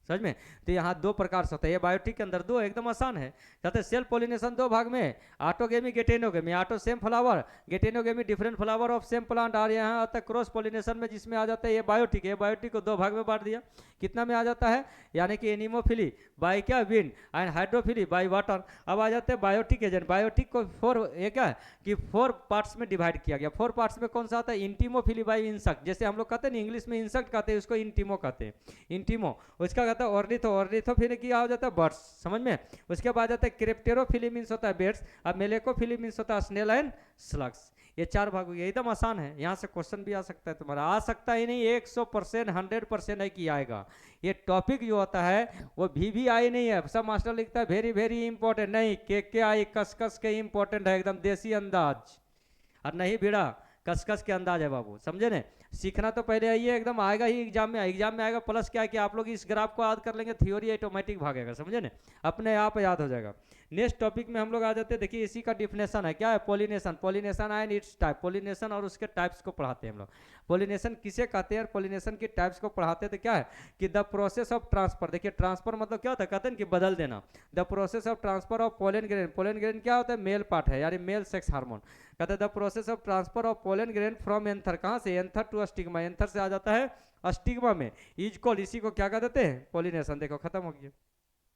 समझ में। तो यहाँ दो प्रकार से होता है, ये बायोटिक के अंदर दो एकदम आसान है। कहते हैं सेल्फ पोलिनेशन दो भाग में, autogamy geitonogamy, auto same flower, geitonogamy different flower of same plant, और यहाँ आता है क्रॉस पोलिनेशन में जिसमें आ जाता है ये बायोटिक, ये बायोटिक को दो भाग में बांट दिया। कितना में आ जाता है, यानी कि एनिमोफिली बाय क्या wind and hydrophily by water. अब आ जाते हैं बायोटिक एजेंट, बायोटिक को फोर ये क्या है कि 4 पार्ट्स में डिवाइड किया गया। 4 पार्ट्स में कौन सा आता है, इंटीमोफिली बाय इंसेक्ट, जैसे हम लोग कहते हैं इंग्लिश में इंसेक्ट कहते हैं, उसको इंटीमो कहते हैं, इंटीमो। उसका कहता है ऑर्निथो, ऑर्निथोफिली क्या हो जाता है बर्ड्स, समझ में। उसके बाद आता है क्रिप्टेरोफिली मीन्स होता है बेड्स, अब मेलेकोफिली मीन्स होता है स्नेल एंड स्लग्स। ये 4 भाग हो गया, एकदम आसान है। यहाँ से क्वेश्चन भी आ सकता है तुम्हारा, आ सकता ही नहीं 100% 100% है कि आएगा। ये टॉपिक जो होता है वो भी आई नहीं है, सब मास्टर लिखता है वेरी वेरी इंपॉर्टेंट, नहीं के आई कस कस के इंपॉर्टेंट है, एकदम देसी अंदाज, और नहीं भिड़ा कस कस के अंदाज है बाबू, समझे ने। सीखना तो पहले आइए, एकदम आएगा ही एग्जाम में, एग्जाम में आएगा। प्लस क्या है कि आप लोग इस ग्राफ को याद कर लेंगे, थ्योरी ऑटोमेटिक भागेगा, समझे ने, अपने आप याद हो जाएगा। नेक्स्ट टॉपिक में हम लोग आ जाते हैं, देखिए इसी का डिफिनेशन है, क्या है pollination, pollination and it's type, pollination और उसके टाइप्स को पढ़ाते हैं हम लोग। पॉलिनेशन किसे कहते हैं और पॉलिनेशन की टाइप्स को पढ़ाते हैं तो क्या है कि द प्रोसेस ऑफ ट्रांसफर, देखिए ट्रांसफर मतलब क्या होता है, कहते हैं कि बदल देना। The process of transfer of pollen grain, pollen grain क्या होता है, मेल पार्ट है, यानी मेल सेक्स हार्मोन। कहते हैं the process of transfer of pollen grain from anther, कहाँ से, एंथर टू स्टिग्मा, एंथर से आ जाता है स्टिग्मा में, इज कॉल्ड, इसी को क्या कह देते हैं, पॉलिनेशन। देखो खत्म हो गया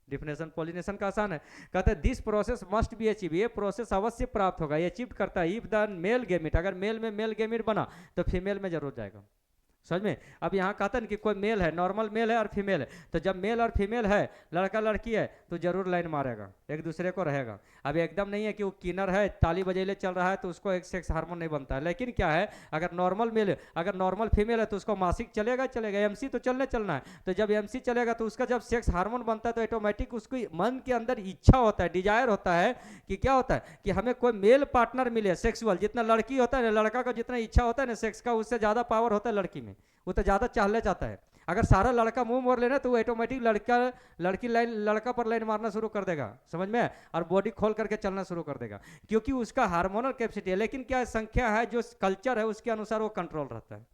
डिफिनेशन, पॉलिनेशन का आसान है। कहते हैं this process must be achieve, ये प्रोसेस अवश्य प्राप्त होगा, ये अचीव करता है इफ द मेल गेमिट, अगर मेल में मेल गेमिट बना तो फीमेल में जरूर जाएगा, समझ में। अब यहाँ कहते हैं कि कोई मेल है, नॉर्मल मेल है और फीमेल है, तो जब मेल और फीमेल है, लड़का लड़की है, तो जरूर लाइन मारेगा, एक दूसरे को रहेगा। अब एकदम नहीं है कि वो किनर है, ताली बजेले चल रहा है तो उसको एक सेक्स हार्मोन नहीं बनता है, लेकिन क्या है अगर नॉर्मल मेल है, अगर नॉर्मल फीमेल है तो उसको मासिक चलेगा, चलेगा, एमसी तो चलना है, तो जब एमसी चलेगा तो उसका जब सेक्स हार्मोन बनता है तो ऑटोमेटिक उसको मन के अंदर इच्छा होता है, डिजायर होता है कि क्या होता है कि हमें कोई मेल पार्टनर मिले सेक्सुअल। जितना लड़की होता है ना, लड़का का जितना इच्छा होता है ना सेक्स का, उससे ज्यादा पावर होता है लड़की में, वो तो ज्यादा चाहले चाहता है। अगर सारा लड़का मुंह मोड़ लेना तो वो ऑटोमेटिक लड़की लाइन, लड़का पर लाइन मारना शुरू कर देगा, समझ में, और बॉडी खोल करके चलना शुरू कर देगा, क्योंकि उसका हार्मोनल कैपेसिटी है। लेकिन क्या संख्या है, जो कल्चर है उसके अनुसार वो कंट्रोल रहता है,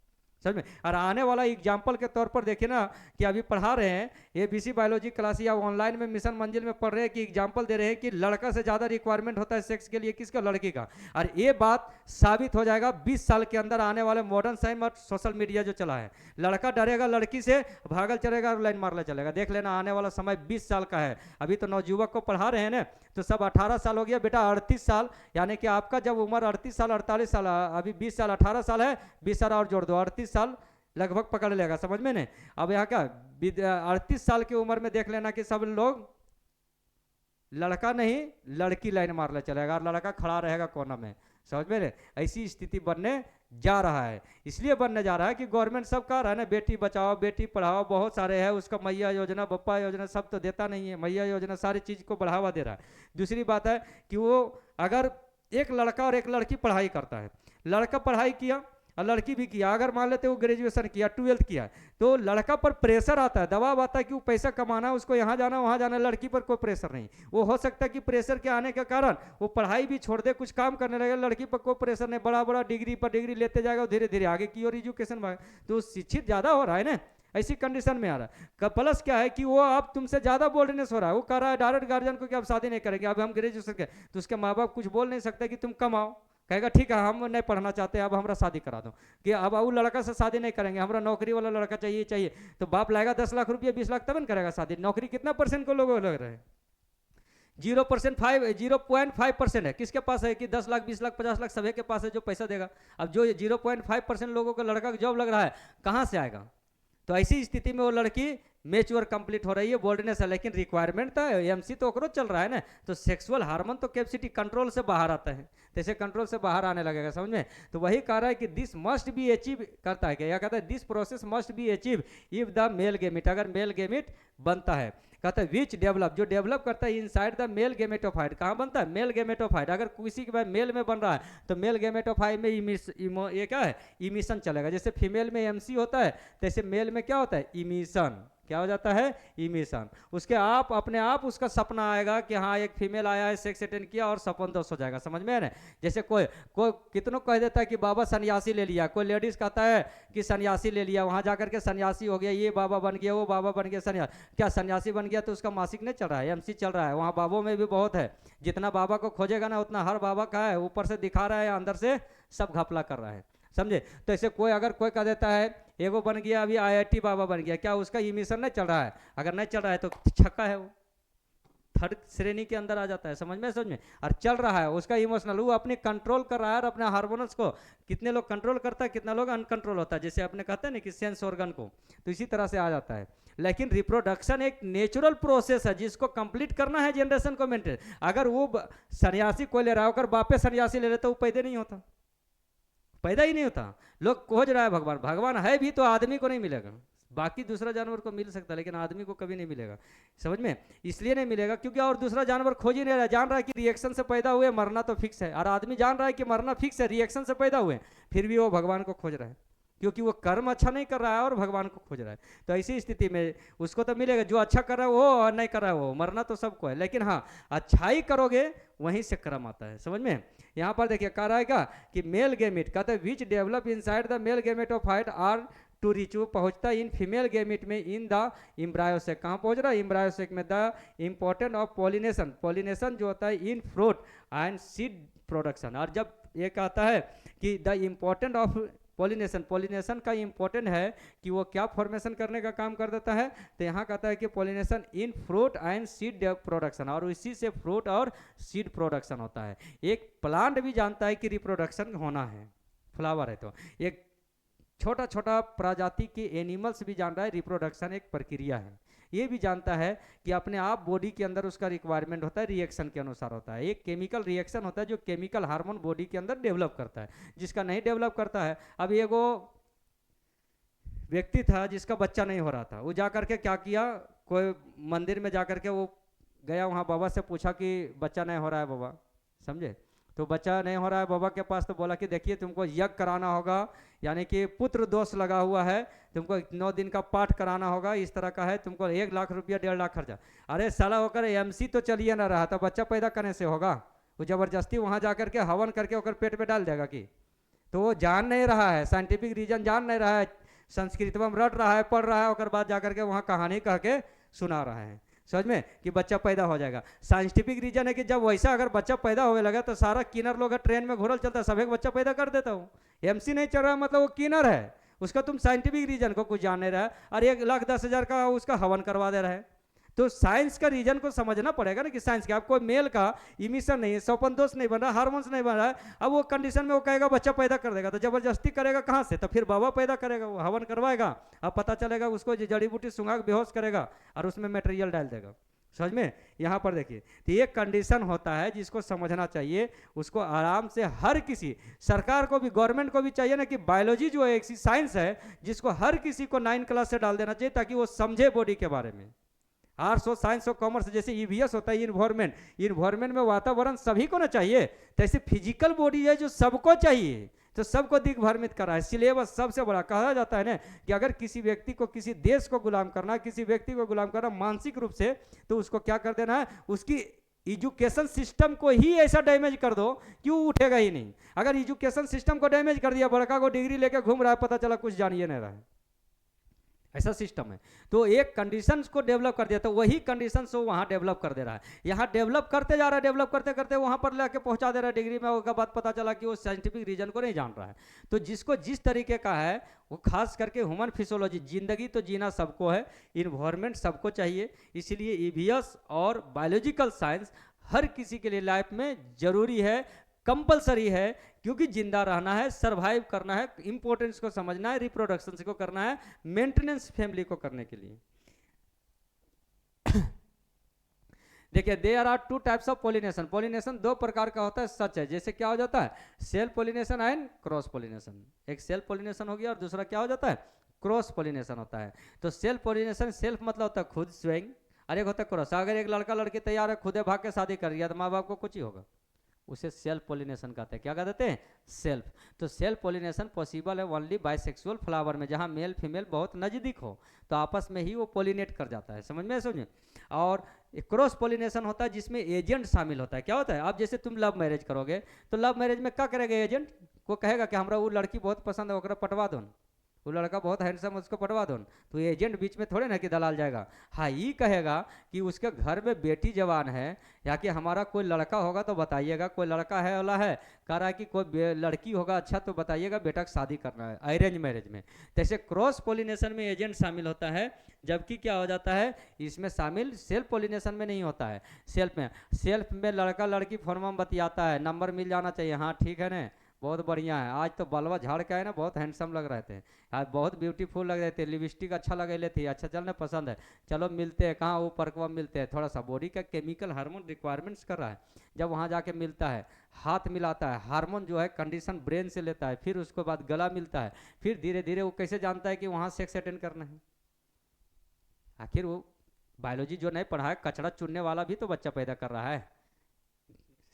समझ में। और आने वाला एग्जाम्पल के तौर पर देखिए ना कि अभी पढ़ा रहे हैं एबीसी बायोलॉजी क्लास या ऑनलाइन में मिशन मंजिल में पढ़ रहे हैं कि एग्जाम्पल दे रहे हैं कि लड़का से ज़्यादा रिक्वायरमेंट होता है सेक्स के लिए किसका, लड़की का। और ये बात साबित हो जाएगा 20 साल के अंदर आने वाले मॉडर्न साइंस और सोशल मीडिया जो चला है। लड़का डरेगा लड़की से, भागल चलेगा और लाइन मारने चलेगा, देख लेना आने वाला समय 20 साल का है। अभी तो नवयुवक को पढ़ा रहे हैं ना, तो सब 18 साल हो गया बेटा, 38 साल, यानी कि आपका जब उम्र 38 साल 48 साल, अभी 20 साल 18 साल है, 20 साल और जोड़ दो, 38 साल लगभग पकड़ लेगा, समझ में नहीं। अब यहाँ का 38 साल की उम्र में देख लेना कि सब लोग लड़का नहीं लड़की लाइन मारने चलेगा और लड़का खड़ा रहेगा कोना में, समझ में नहीं। ऐसी स्थिति बनने जा रहा है, इसलिए बनने जा रहा है कि गवर्नमेंट सब कह रहा है ना, बेटी बचाओ बेटी पढ़ाओ, बहुत सारे है, उसका मैया योजना बप्पा योजना सब तो देता नहीं है, मैया योजना सारी चीज को बढ़ावा दे रहा है। दूसरी बात है कि वो अगर एक लड़का और एक लड़की पढ़ाई करता है, लड़का पढ़ाई किया और लड़की भी किया, अगर मान लेते वो ग्रेजुएशन किया, 12th किया, तो लड़का पर प्रेशर आता है, दबाव आता है कि वो पैसा कमाना है, उसको यहाँ जाना वहाँ जाना, लड़की पर कोई प्रेशर नहीं। वो हो सकता है कि प्रेशर के आने के कारण वो पढ़ाई भी छोड़ दे, कुछ काम करने लगे, लड़की पर कोई प्रेशर नहीं, बड़ा बड़ा डिग्री पर डिग्री लेते जाएगा, धीरे धीरे आगे की और एजुकेशन, तो शिक्षित ज़्यादा हो रहा है ना, ऐसी कंडीशन में आ रहा है। प्लस क्या है कि वो अब तुमसे ज़्यादा बोल्डनेस हो रहा है, वो कह रहा है डायरेक्ट गार्जियन को कि आप शादी नहीं करेंगे, अब हम ग्रेजुएशन के, तो उसके माँ बाप कुछ बोल नहीं सकते कि तुम कमाओ, कहेगा ठीक है हम नहीं पढ़ना चाहते, अब हमरा शादी करा दो, कि अब वो लड़का से शादी नहीं करेंगे, हमरा नौकरी वाला लड़का चाहिए चाहिए, तो बाप लाएगा 10 लाख रुपया 20 लाख तब न करेगा शादी। नौकरी कितना परसेंट को लोगों लग रहे हैं, 0.5% है, किसके पास है कि 10 लाख 20 लाख 50 लाख सभी के पास है जो पैसा देगा। अब जो 0.5% लोगों को लड़का जॉब लग रहा है कहाँ से आएगा, तो ऐसी स्थिति में वो लड़की मेच्योर कंप्लीट हो रही है, बोल्डनेस है, लेकिन रिक्वायरमेंट तो एमसी तो ओकरो चल रहा है ना, तो सेक्सुअल हार्मोन तो कैपेसिटी कंट्रोल से बाहर आता है, जैसे कंट्रोल से बाहर आने लगेगा, समझ में। तो वही कह रहा है कि दिस मस्ट बी अचीव करता है, क्या कहता है, this process must be achieve if the male gamete, अगर मेल गेमिट बनता है, कहता है विच डेवलप, जो डेवलप करता है इनसाइड द मेल गेमेटोफाइट, कहाँ बनता है, मेल गेमेटोफाइट। अगर किसी के मेल में बन रहा है तो मेल गेमेटोफाइट में ये क्या है, इमिशन चलेगा, जैसे फीमेल में एमसी होता है तैसे मेल में क्या होता है, इमिशन, क्या हो जाता है, इमिशन। उसके आप अपने आप उसका सपना आएगा कि हाँ एक फीमेल आया है, सेक्स अटेंड किया और सपन दोष हो जाएगा, समझ में है ना। जैसे कोई कोई कितनों कह देता है कि बाबा सन्यासी ले लिया, कोई लेडीज कहता है कि सन्यासी ले लिया, वहां जाकर के सन्यासी हो गया, ये बाबा बन गया, वो बाबा बन गया, सन्यासी क्या सन्यासी बन गया तो उसका मासिक नहीं चल रहा है, एमसी चल रहा है। वहाँ बाबों में भी बहुत है, जितना बाबा को खोजेगा ना उतना हर बाबा का है, ऊपर से दिखा रहा है अंदर से सब घपला कर रहा है, समझे। तो ऐसे कोई अगर कोई कह देता है एगो बन गया अभी आईआईटी बाबा बन गया, क्या उसका इमिशन नहीं चल रहा है? अगर नहीं चल रहा है तो छक्का है, वो थर्ड श्रेणी के अंदर आ जाता है, समझ में। और चल रहा है उसका इमोशनल, वो अपने कंट्रोल कर रहा है और अपने हार्मोन्स को, कितने लोग कंट्रोल करता है, कितना लोग अनकंट्रोल होता है, जैसे आपने कहते हैं ना कि सेंस ऑर्गन को, तो इसी तरह से आ जाता है। लेकिन रिप्रोडक्शन एक नेचुरल प्रोसेस है जिसको कंप्लीट करना है जनरेशन को मेंटेन। अगर वो सन्यासी कोई ले रहा है, अगर बापे सन्यासी ले रहे तो वो पैदा नहीं होता, पैदा ही नहीं होता। लोग खोज रहा है भगवान, भगवान है भी तो आदमी को नहीं मिलेगा, बाकी दूसरा जानवर को मिल सकता है लेकिन आदमी को कभी नहीं मिलेगा, समझ में। इसलिए नहीं मिलेगा क्योंकि और दूसरा जानवर खोज ही नहीं रहा है, जान रहा है कि रिएक्शन से पैदा हुए, मरना तो फिक्स है, और आदमी जान रहा है कि मरना फिक्स है, रिएक्शन से पैदा हुए, फिर भी वो भगवान को खोज रहा है क्योंकि वो कर्म अच्छा नहीं कर रहा है और भगवान को खोज रहा है। तो ऐसी स्थिति में उसको तो मिलेगा, जो अच्छा कर रहा है वो और नहीं कर रहा है वो, मरना तो सबको है, लेकिन हाँ अच्छाई करोगे वहीं से कर्म आता है, समझ में। यहाँ पर देखिए कह रहा है क्या कि मेल गेमिट कहते हैं which develop inside the male gamete of height are to reach, वो पहुंचता है इन फीमेल गेमिट में इन द इम्ब्रायोसेक। कहाँ पहुंच रहा है? इम्ब्रायोसेक में। The important of pollination, pollination जो होता है in fruit and seed production. और जब ये कहता है कि the important of pollination, pollination का इंपॉर्टेंट है कि वो क्या फॉर्मेशन करने का काम कर देता है, तो यहाँ कहता है कि pollination in fruit and seed production, और इसी से फ्रूट और सीड प्रोडक्शन होता है। एक प्लांट भी जानता है कि रिप्रोडक्शन होना है, फ्लावर है तो एक छोटा छोटा प्रजाति के एनिमल्स भी जान रहा है रिप्रोडक्शन एक प्रक्रिया है। ये भी जानता है कि अपने आप बॉडी के अंदर उसका रिक्वायरमेंट होता है, रिएक्शन के अनुसार होता है, एक केमिकल रिएक्शन होता है जो केमिकल हार्मोन बॉडी के अंदर डेवलप करता है, जिसका नहीं डेवलप करता है। अब ये वो व्यक्ति था जिसका बच्चा नहीं हो रहा था, वो जा करके क्या किया, कोई मंदिर में जा करके वो गया, वहाँ बाबा से पूछा कि बच्चा नहीं हो रहा है बाबा, समझे। तो बच्चा नहीं हो रहा है बाबा के पास, तो बोला कि देखिए तुमको यज्ञ कराना होगा, यानी कि पुत्र दोष लगा हुआ है, तुमको 9 दिन का पाठ कराना होगा, इस तरह का है, तुमको 1 लाख रुपया 1.5 लाख खर्चा। अरे साला होकर एमसी तो चलिए ना रहा था, बच्चा पैदा करने से होगा? वो जबरदस्ती वहाँ जा करके हवन करके होकर पेट में डाल देगा कि? तो वो जान नहीं रहा है, साइंटिफिक रीजन जान नहीं रहा है, संस्कृत में रट रहा है, पढ़ रहा है, और बाद जा करके वहाँ कहानी कह के सुना रहा है, समझ में, कि बच्चा पैदा हो जाएगा। साइंटिफिक रीजन है कि जब वैसा अगर बच्चा पैदा होने लगा तो सारा किनर लोग ट्रेन में घोरल चलता है, सब एक बच्चा पैदा कर देता हूँ। एमसी नहीं चल रहा मतलब वो किनर है, उसका तुम साइंटिफिक रीजन को कुछ जान नहीं रहा है, और 1,10,000 का उसका हवन करवा दे रहा है। तो साइंस का रीजन को समझना पड़ेगा ना कि साइंस के, आपको मेल का इमिशन नहीं है, स्वपन दोष नहीं बन रहा, हार्मोन्स नहीं बन रहा है, अब वो कंडीशन में वो कहेगा बच्चा पैदा कर देगा, तो जबरदस्ती करेगा कहाँ से? तो फिर बाबा पैदा करेगा, वो हवन करवाएगा, अब पता चलेगा उसको जड़ी बूटी सुंघा के बेहोश करेगा और उसमें मटेरियल डाल देगा, समझ में। यहाँ पर देखिए तो ये कंडीशन होता है जिसको समझना चाहिए, उसको आराम से हर किसी, सरकार को भी, गवर्नमेंट को भी चाहिए ना कि बायोलॉजी जो है एक साइंस है जिसको हर किसी को 9 क्लास से डाल देना चाहिए ताकि वो समझे बॉडी के बारे में। आर्ट्स हो, साइंस हो, कॉमर्स, जैसे ईवीएस होता है इन्वायरमेंट, इन्वायरमेंट में वातावरण सभी को ना चाहिए, तो ऐसे फिजिकल बॉडी है जो सबको चाहिए, तो सबको दिग्भ्रमित करा है। सिलेबस सबसे बड़ा कहा जाता है ना कि अगर किसी व्यक्ति को, किसी देश को गुलाम करना, किसी व्यक्ति को गुलाम करना मानसिक रूप से, तो उसको क्या कर देना है, उसकी एजुकेशन सिस्टम को ही ऐसा डैमेज कर दो कि वो उठेगा ही नहीं। अगर एजुकेशन सिस्टम को डैमेज कर दिया, बड़का को डिग्री लेके घूम रहा है, पता चला कुछ जानिए नहीं रहा है, ऐसा सिस्टम है। तो एक कंडीशंस को डेवलप कर दिया तो वही कंडीशंस वो वहाँ डेवलप कर दे रहा है, यहाँ डेवलप करते जा रहा है, डेवलप करते करते वहाँ पर लेके पहुँचा दे रहा है डिग्री में, उसके बाद पता चला कि वो साइंटिफिक रीजन को नहीं जान रहा है। तो जिसको जिस तरीके का है वो, खास करके ह्यूमन फिजियोलॉजी, जिंदगी तो जीना सबको है, इन्वायरमेंट सबको चाहिए, इसलिए ईवीएस और बायोलॉजिकल साइंस हर किसी के लिए लाइफ में जरूरी है, कंपलसरी है, क्योंकि जिंदा रहना है, सरवाइव करना है, इंपॉर्टेंस को समझना है, रिप्रोडक्शन को करना है, मेंटेनेंस फैमिली को करने के लिए। देखिए there are 2 types of pollination, pollination 2 प्रकार का होता है, सच है। जैसे क्या हो जाता है, self pollination and cross pollination. एक सेल्फ पॉलिनेशन हो गया और दूसरा क्या हो जाता है, क्रॉस पॉलिनेशन होता है। तो सेल्फ पॉलिनेशन, सेल्फ मतलब होता है खुद, स्वयं, और एक होता है क्रॉस। अगर एक लड़का लड़की तैयार है, खुदे भाग के शादी कर दिया तो माँ बाप को कुछ ही होगा, उसे सेल्फ पोलिनेशन कहते हैं। क्या कहते हैं? सेल्फ। तो सेल्फ पोलिनेशन पॉसिबल है ओनली बाइसेक्सुअल फ्लावर में, जहाँ मेल फीमेल बहुत नज़दीक हो तो आपस में ही वो पोलिनेट कर जाता है। समझ में समझे? और क्रॉस पोलिनेशन होता है जिसमें एजेंट शामिल होता है। क्या होता है? आप जैसे तुम लव मैरिज करोगे तो लव मैरिज में क्या करेगा एजेंट? को कहेगा कि हमरा वो लड़की बहुत पसंद है, ओकरा पटवा दो, वो लड़का बहुत हैंडसम, उसको पटवा दो। तो एजेंट बीच में थोड़े ना कि दलाल जाएगा। हाँ, ये कहेगा कि उसके घर में बेटी जवान है या कि हमारा कोई लड़का होगा तो बताइएगा, कोई लड़का है वाला है, कह रहा है कि कोई लड़की होगा अच्छा तो बताइएगा, बेटा की शादी करना है अरेंज मैरिज में। जैसे क्रॉस पोलिनेशन में एजेंट शामिल होता है, जबकि क्या हो जाता है इसमें शामिल सेल्फ पोलिनेशन में नहीं होता है। सेल्फ में लड़का लड़की फोन में बतियाता है, नंबर मिल जाना चाहिए, हाँ ठीक है ना, बहुत बढ़िया है, आज तो बलवा झाड़ के आए ना, बहुत हैंडसम लग रहे थे, आज बहुत ब्यूटीफुल लग रहे थे, लिपस्टिक अच्छा लगे ले थी, अच्छा चलने पसंद है, चलो मिलते हैं, कहाँ? वो परकवा मिलते हैं। थोड़ा सा बॉडी का केमिकल हार्मोन रिक्वायरमेंट्स कर रहा है, जब वहाँ जाके मिलता है, हाथ मिलाता है, हार्मोन जो है कंडीशन ब्रेन से लेता है, फिर उसके बाद गला मिलता है, फिर धीरे धीरे वो कैसे जानता है कि वहाँ सेक्स अटेंड करना है? आखिर वो बायोलॉजी जो नहीं पढ़ा है, कचरा चुनने वाला भी तो बच्चा पैदा कर रहा है,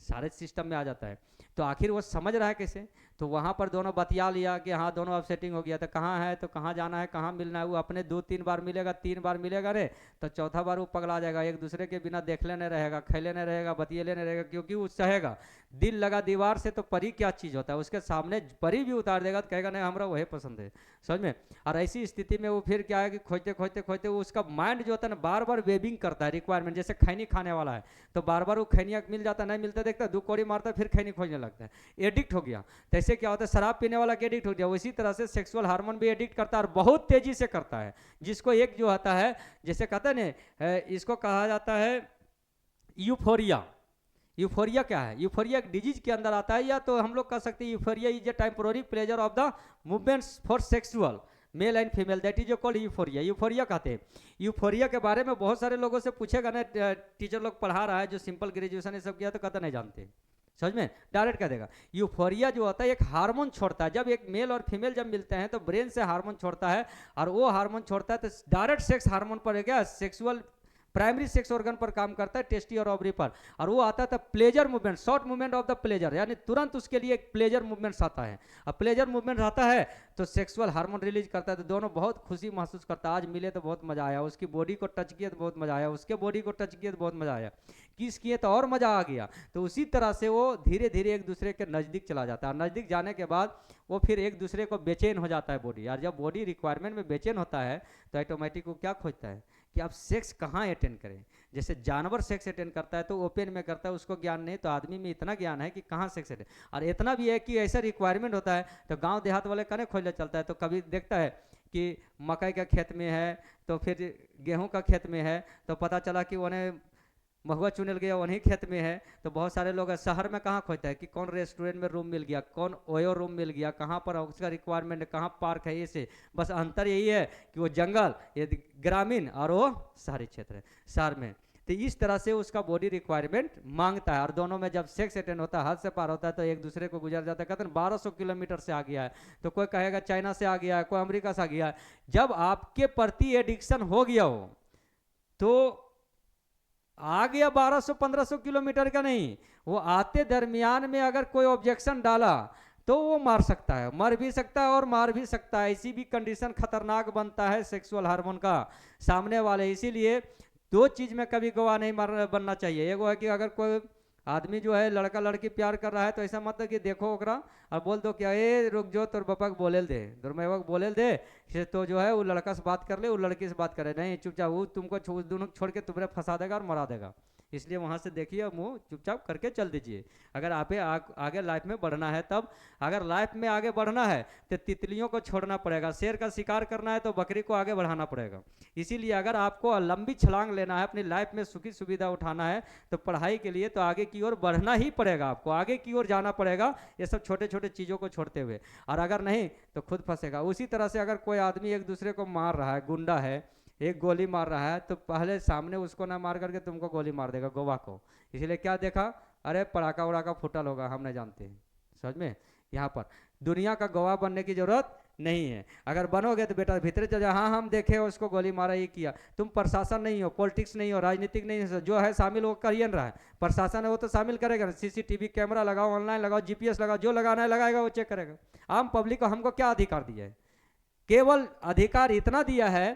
सारे सिस्टम में आ जाता है। तो आखिर वो समझ रहा है कैसे? तो वहाँ पर दोनों बतिया लिया कि हाँ दोनों अब सेटिंग हो गया, तो कहाँ है, तो कहाँ जाना है, कहाँ मिलना है, वो अपने 2-3 बार मिलेगा, 3 बार मिलेगा रे, तो चौथा बार वो पगला जाएगा, एक दूसरे के बिना देख लेने रहेगा, खेले नहीं रहेगा, बतिये लेने रहेगा, क्योंकि वो सहेगा। दिल लगा दीवार से तो परी क्या चीज़ होता है, उसके सामने परी भी उतार देगा तो कहेगा नहीं हमरा वही पसंद है। समझ में? और ऐसी स्थिति में वो फिर क्या है कि खोजते खोजते खोजते वो उसका माइंड जो होता है ना बार बार वेबिंग करता है रिक्वायरमेंट, जैसे खैनी खाने वाला है तो बार बार वो खैनिया मिल जाता है, नहीं मिलता देखता है, 2 कौड़ी मारता है, फिर खैनी खोजने लगता है, एडिक्ट हो गया। तो ऐसे क्या होता है, शराब पीने वाला के एडिक्ट हो गया, उसी तरह से सेक्सुअल हार्मोन भी एडिक्ट करता है और बहुत तेजी से करता है। जिसको एक जो होता है, जैसे कहते हैं ना, इसको कहा जाता है यूफोरिया। यूफोरिया क्या है? यूफोरिया एक डिजीज के अंदर आता है, या तो हम लोग कह सकते हैं euphoria is a temporary pleasure of the movements for sexual mail and female, that is called euphoria. Euphoria कहते हैं। यूफोरिया के बारे में बहुत सारे लोगों से पूछेगा ना, टीचर लोग पढ़ा रहा है जो सिंपल ग्रेजुएशन ये सब किया तो कहते नहीं जानते, समझ में डायरेक्ट कह देगा। यूफोरिया जो होता है एक हार्मोन छोड़ता है, जब एक मेल और फीमेल जब मिलते हैं तो ब्रेन से हार्मोन छोड़ता है, और वो हार्मोन छोड़ता है तो डायरेक्ट सेक्स हार्मोन पर क्या सेक्सुअल प्राइमरी सेक्स ऑर्गन पर काम करता है, टेस्टी और ओवरी पर, और वो आता था pleasure movement, short movement of the pleasure, यानी तुरंत उसके लिए एक प्लेजर मूवमेंट आता है। अब प्लेजर मूवमेंट आता है तो सेक्सुअल हार्मोन रिलीज करता है, तो दोनों बहुत खुशी महसूस करता है, आज मिले तो बहुत मजा आया, उसकी बॉडी को टच किया तो बहुत मजा आया, उसके बॉडी को टच किया तो बहुत मजा आया, किस किए तो और मजा आ गया। तो उसी तरह से वो धीरे धीरे एक दूसरे के नज़दीक चला जाता है, नज़दीक जाने के बाद वो फिर एक दूसरे को बेचैन हो जाता है बॉडी, और जब बॉडी रिक्वायरमेंट में बेचैन होता है तो ऑटोमेटिक वो क्या खोजता है कि आप सेक्स कहाँ अटेंड करें। जैसे जानवर सेक्स अटेंड करता है तो ओपन में करता है, उसको ज्ञान नहीं, तो आदमी में इतना ज्ञान है कि कहाँ सेक्स अटेंड, और इतना भी है कि ऐसा रिक्वायरमेंट होता है तो गांव देहात वाले कने खोजने चलता है, तो कभी देखता है कि मकई का खेत में है तो फिर गेहूं का खेत में है, तो पता चला कि उन्हें महुआ चुनल गया वहीं खेत में है, तो बहुत सारे लोग शहर में कहाँ खोजता है कि कौन रेस्टोरेंट में रूम मिल गया, कौन ओयो रूम मिल गया, कहाँ पर उसका रिक्वायरमेंट है, कहाँ पार्क है, ऐसे बस अंतर यही है कि वो जंगल ये ग्रामीण और वो शहरी क्षेत्र है शहर में। तो इस तरह से उसका बॉडी रिक्वायरमेंट मांगता है, और दोनों में जब सेक्स अटेंड होता है, हद से पार होता है, तो एक दूसरे को गुजर जाता है। कहते हैं 1200 किलोमीटर से आ गया है, तो कोई कहेगा चाइना से आ गया है, कोई अमेरिका से आ गया है। जब आपके प्रति एडिक्शन हो गया हो तो आ गया 1200-1500 किलोमीटर का नहीं, वो आते दरमियान में अगर कोई ऑब्जेक्शन डाला तो वो मार सकता है, मर भी सकता है और मार भी सकता है। ऐसी भी कंडीशन खतरनाक बनता है सेक्सुअल हार्मोन का सामने वाले। इसीलिए 2 चीज में कभी गवाह नहीं बनना चाहिए। एगो है कि अगर कोई आदमी जो है लड़का लड़की प्यार कर रहा है तो ऐसा मत है कि देखो ओकरा और बोल दो क्या ए रुक जो तोर बापा को बोले दे, दुर्मेवा को बोले दे, तो जो है वो लड़का से बात कर ले, वो लड़की से बात करे, नहीं चुपचाप वो तुमको दोनों छोड़ के तुम्हें फंसा देगा और मरा देगा। इसलिए वहाँ से देखिए मुंह चुपचाप करके चल दीजिए। अगर आप आगे लाइफ में बढ़ना है तब, अगर लाइफ में आगे बढ़ना है तो तितलियों को छोड़ना पड़ेगा, शेर का शिकार करना है तो बकरी को आगे बढ़ाना पड़ेगा। इसीलिए अगर आपको लंबी छलांग लेना है, अपनी लाइफ में सुखी सुविधा उठाना है, तो पढ़ाई के लिए तो आगे की ओर बढ़ना ही पड़ेगा, आपको आगे की ओर जाना पड़ेगा ये सब छोटे छोटे चीज़ों को छोड़ते हुए। और अगर नहीं तो खुद फंसेगा। उसी तरह से अगर कोई आदमी एक दूसरे को मार रहा है, गुंडा है, एक गोली मार रहा है, तो पहले सामने उसको ना मार करके तुमको गोली मार देगा, गोवा को। इसलिए क्या देखा, अरे पड़ाका उड़ाका फुटल होगा, हम नहीं जानते। समझ में? यहाँ पर दुनिया का गवाह बनने की जरूरत नहीं है। अगर बनोगे तो बेटा भीतर चल जाओ, हाँ हम देखे उसको गोली मारा ये किया। तुम प्रशासन नहीं हो, पॉलिटिक्स नहीं हो, राजनीतिक नहीं हो, जो है शामिल वो कर ही रहा है। प्रशासन है वो तो शामिल करेगा, सीसीटीवी कैमरा लगाओ, ऑनलाइन लगाओ, जीपीएस लगाओ, जो लगाना है लगाएगा, वो चेक करेगा। आम पब्लिक को हमको क्या अधिकार दिया है? केवल अधिकार इतना दिया है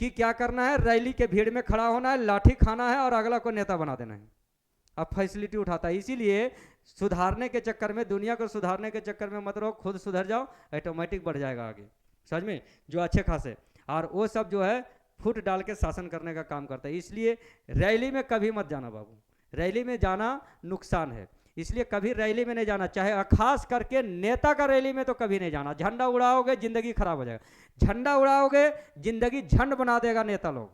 कि क्या करना है, रैली के भीड़ में खड़ा होना है, लाठी खाना है और अगला को नेता बना देना है। अब फैसिलिटी उठाता है। इसीलिए सुधारने के चक्कर में, दुनिया को सुधारने के चक्कर में मत रहो, खुद सुधर जाओ, ऑटोमेटिक बढ़ जाएगा आगे, समझ में, जो अच्छे खासे। और वो सब जो है फुट डाल के शासन करने का काम करता है। इसलिए रैली में कभी मत जाना बाबू, रैली में जाना नुकसान है, इसलिए कभी रैली में नहीं जाना, चाहे खास करके नेता का रैली में तो कभी नहीं जाना। झंडा उड़ाओगे जिंदगी खराब हो जाएगा, झंडा उड़ाओगे जिंदगी झंड बना देगा नेता लोग,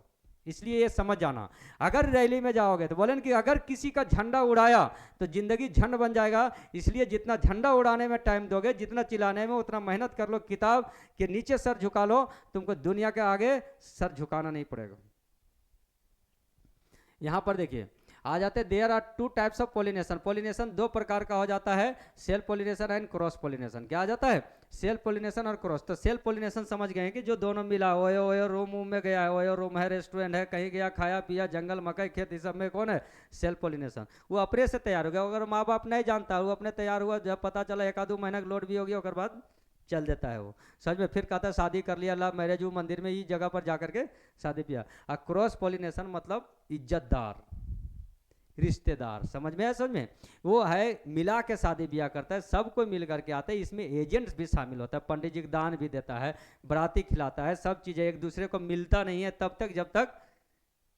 इसलिए ये समझ जाना। अगर रैली में जाओगे तो बोले कि अगर किसी का झंडा उड़ाया तो जिंदगी झंड बन जाएगा, इसलिए जितना झंडा उड़ाने में टाइम दोगे, जितना चिल्लाने में, उतना मेहनत कर लो, किताब के नीचे सर झुका लो, तुमको दुनिया के आगे सर झुकाना नहीं पड़ेगा। यहां पर देखिए आ जाते, there are two types of pollination. Pollination दो प्रकार का हो जाता है, self pollination and cross pollination. क्या आ जाता है? सेल्फ पोलिनेशन और क्रॉस। तो सेल्फ पोलिनेशन समझ गए कि जो दोनों मिला, ओयो ओयो रूम में गया है, ओयो रूम है, रेस्टोरेंट है, कहीं गया, खाया पिया, जंगल मकई खेत, इस सब में कौन है? Self pollination. वो अपने से तैयार हो गया। अगर माँ बाप नहीं जानता, वो अपने तैयार हुआ, जब पता चला एक आधो महीना लोड भी हो गया, उसके बाद चल देता है वो सच में। फिर कहता है शादी कर लिया, लव मैरिज, वो मंदिर में ही जगह पर जाकर के शादी किया। और क्रॉस पोलिनेशन मतलब इज्जतदार रिश्तेदार, समझ में है? समझ में, वो है मिला के शादी ब्याह करता है, सबको मिल करके आता है। इसमें एजेंट्स भी शामिल होता है, पंडित जी दान भी देता है, बराती खिलाता है, सब चीज़ें। एक दूसरे को मिलता नहीं है तब तक जब तक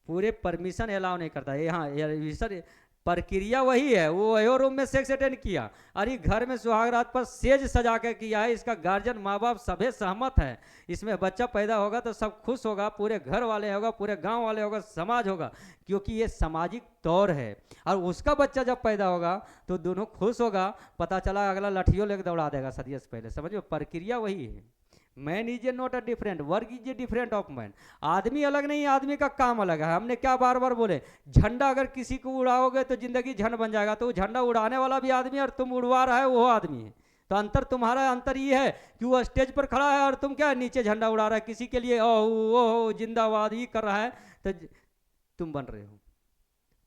पूरे परमिशन अलाउ नहीं करता है। यहाँ सर प्रक्रिया वही है। वो वही रूम में सेक्स अटेंड किया, अरे घर में सुहागरात पर सेज सजा के किया है, इसका गार्जियन माँ बाप सभी सहमत है, इसमें बच्चा पैदा होगा तो सब खुश होगा, पूरे घर वाले होगा, पूरे गांव वाले होगा, समाज होगा, क्योंकि ये सामाजिक तौर है। और उसका बच्चा जब पैदा होगा तो दोनों खुश होगा, पता चला अगला लठियों लेकर दौड़ा देगा सदियों से पहले। समझो, प्रक्रिया वही है। Man is a not a different, work is a different of man. आदमी अलग नहीं, आदमी का काम अलग है। हमने क्या बार बार बोले, झंडा अगर किसी को उड़ाओगे तो जिंदगी झंड बन जाएगा, तो वो झंडा उड़ाने वाला भी आदमी और तुम उड़वा रहा है वो आदमी है। तो अंतर तुम्हारा, अंतर ये है कि वो स्टेज पर खड़ा है और तुम क्या नीचे झंडा उड़ा रहा है, किसी के लिए ओ जिंदाबाद ही कर रहा है, तो तुम बन रहे हो,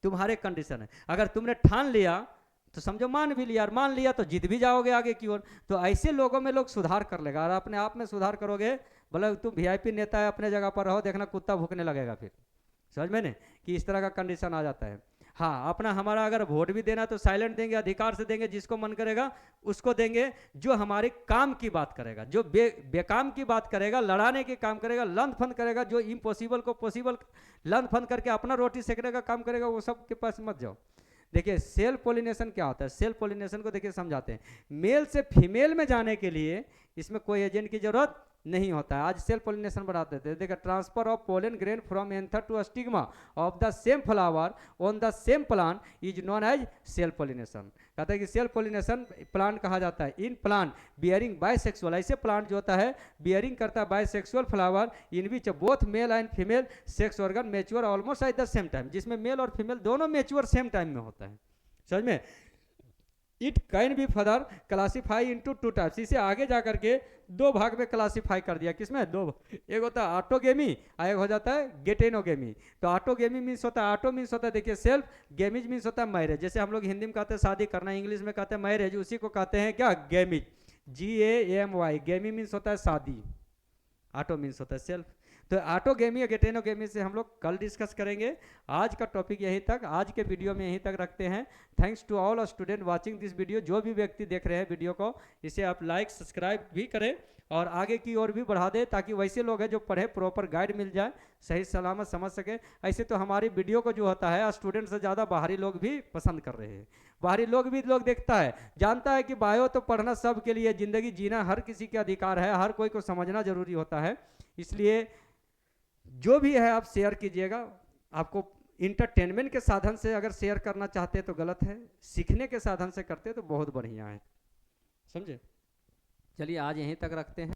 तुम्हारे कंडीशन है। अगर तुमने ठान लिया तो समझो मान भी लिया, और मान लिया तो जीत भी जाओगे आगे की ओर। तो ऐसे लोगों में लोग सुधार कर लेगा, और अपने आप में सुधार करोगे, बोले तुम वीआईपी नेता है, अपने जगह पर रहो, देखना कुत्ता भूकने लगेगा फिर। समझ में नहीं कि इस तरह का कंडीशन आ जाता है। हाँ, अपना हमारा अगर वोट भी देना तो साइलेंट देंगे, अधिकार से देंगे, जिसको मन करेगा उसको देंगे, जो हमारे काम की बात करेगा, जो बेकाम की बात करेगा, लड़ाने के काम करेगा, लंद फंद करेगा, जो इम्पॉसिबल को पॉसिबल लंद फंद करके अपना रोटी सेकने का काम करेगा, वो सब के पास मत जाओ। देखिए सेल्फ पोलिनेशन क्या होता है, सेल्फ पोलिनेशन को देखिए समझाते हैं। मेल से फीमेल में जाने के लिए इसमें कोई एजेंट की जरूरत नहीं होता है। आज सेल्फ पोलिनेशन बढ़ाते थे। देखिए, transfer of pollen grain from anther to stigma of the same flower on the same plant is known as self pollination. कहता है कि सेल्फ पोलिनेशन प्लांट कहा जाता है इन प्लांट बियरिंग बाइसेक्सुअल, ऐसे प्लांट जो होता है बियरिंग करता है bisexual flower in which both male and female sex organ mature almost at the same time, जिसमें मेल और फीमेल दोनों मैच्योर सेम टाइम में होता है। समझ में? It can be further classify into two types. इसे आगे जाकर के दो भाग में क्लासीफाई कर दिया। किसमें? दो, एक होता है ऑटोगेमी और एक हो जाता है गेटेनोगेमी। तो ऑटोगेमी मीन्स होता है, ऑटो मीन्स होता है देखिए सेल्फ, गेमिज मीन्स होता है मैरिज। जैसे हम लोग हिंदी में कहते हैं शादी करना, इंग्लिश में कहते हैं मैरिज, उसी को कहते हैं क्या? गेमिज, GAMY। गेमी मीन्स होता है शादी, ऑटो मीन्स होता है सेल्फ। तो ऑटोगेमी और गेटेनोगेमी से हम लोग कल डिस्कस करेंगे। आज का टॉपिक यहीं तक, आज के वीडियो में यहीं तक रखते हैं। Thanks to all student watching this video. जो भी व्यक्ति देख रहे हैं वीडियो को, इसे आप लाइक सब्सक्राइब भी करें और आगे की ओर भी बढ़ा दें, ताकि वैसे लोग हैं जो पढ़े, प्रॉपर गाइड मिल जाए, सही सलामत समझ सके। ऐसे तो हमारी वीडियो को जो होता है स्टूडेंट से ज़्यादा बाहरी लोग भी पसंद कर रहे हैं। बाहरी लोग भी देखता है, जानता है कि बायो तो पढ़ना सब के लिए, ज़िंदगी जीना हर किसी के अधिकार है, हर कोई को समझना जरूरी होता है। इसलिए जो भी है आप शेयर कीजिएगा। आपको इंटरटेनमेंट के साधन से अगर शेयर करना चाहते हैं तो गलत है, सीखने के साधन से करते हैं तो बहुत बढ़िया है। समझे? चलिए आज यहीं तक रखते हैं।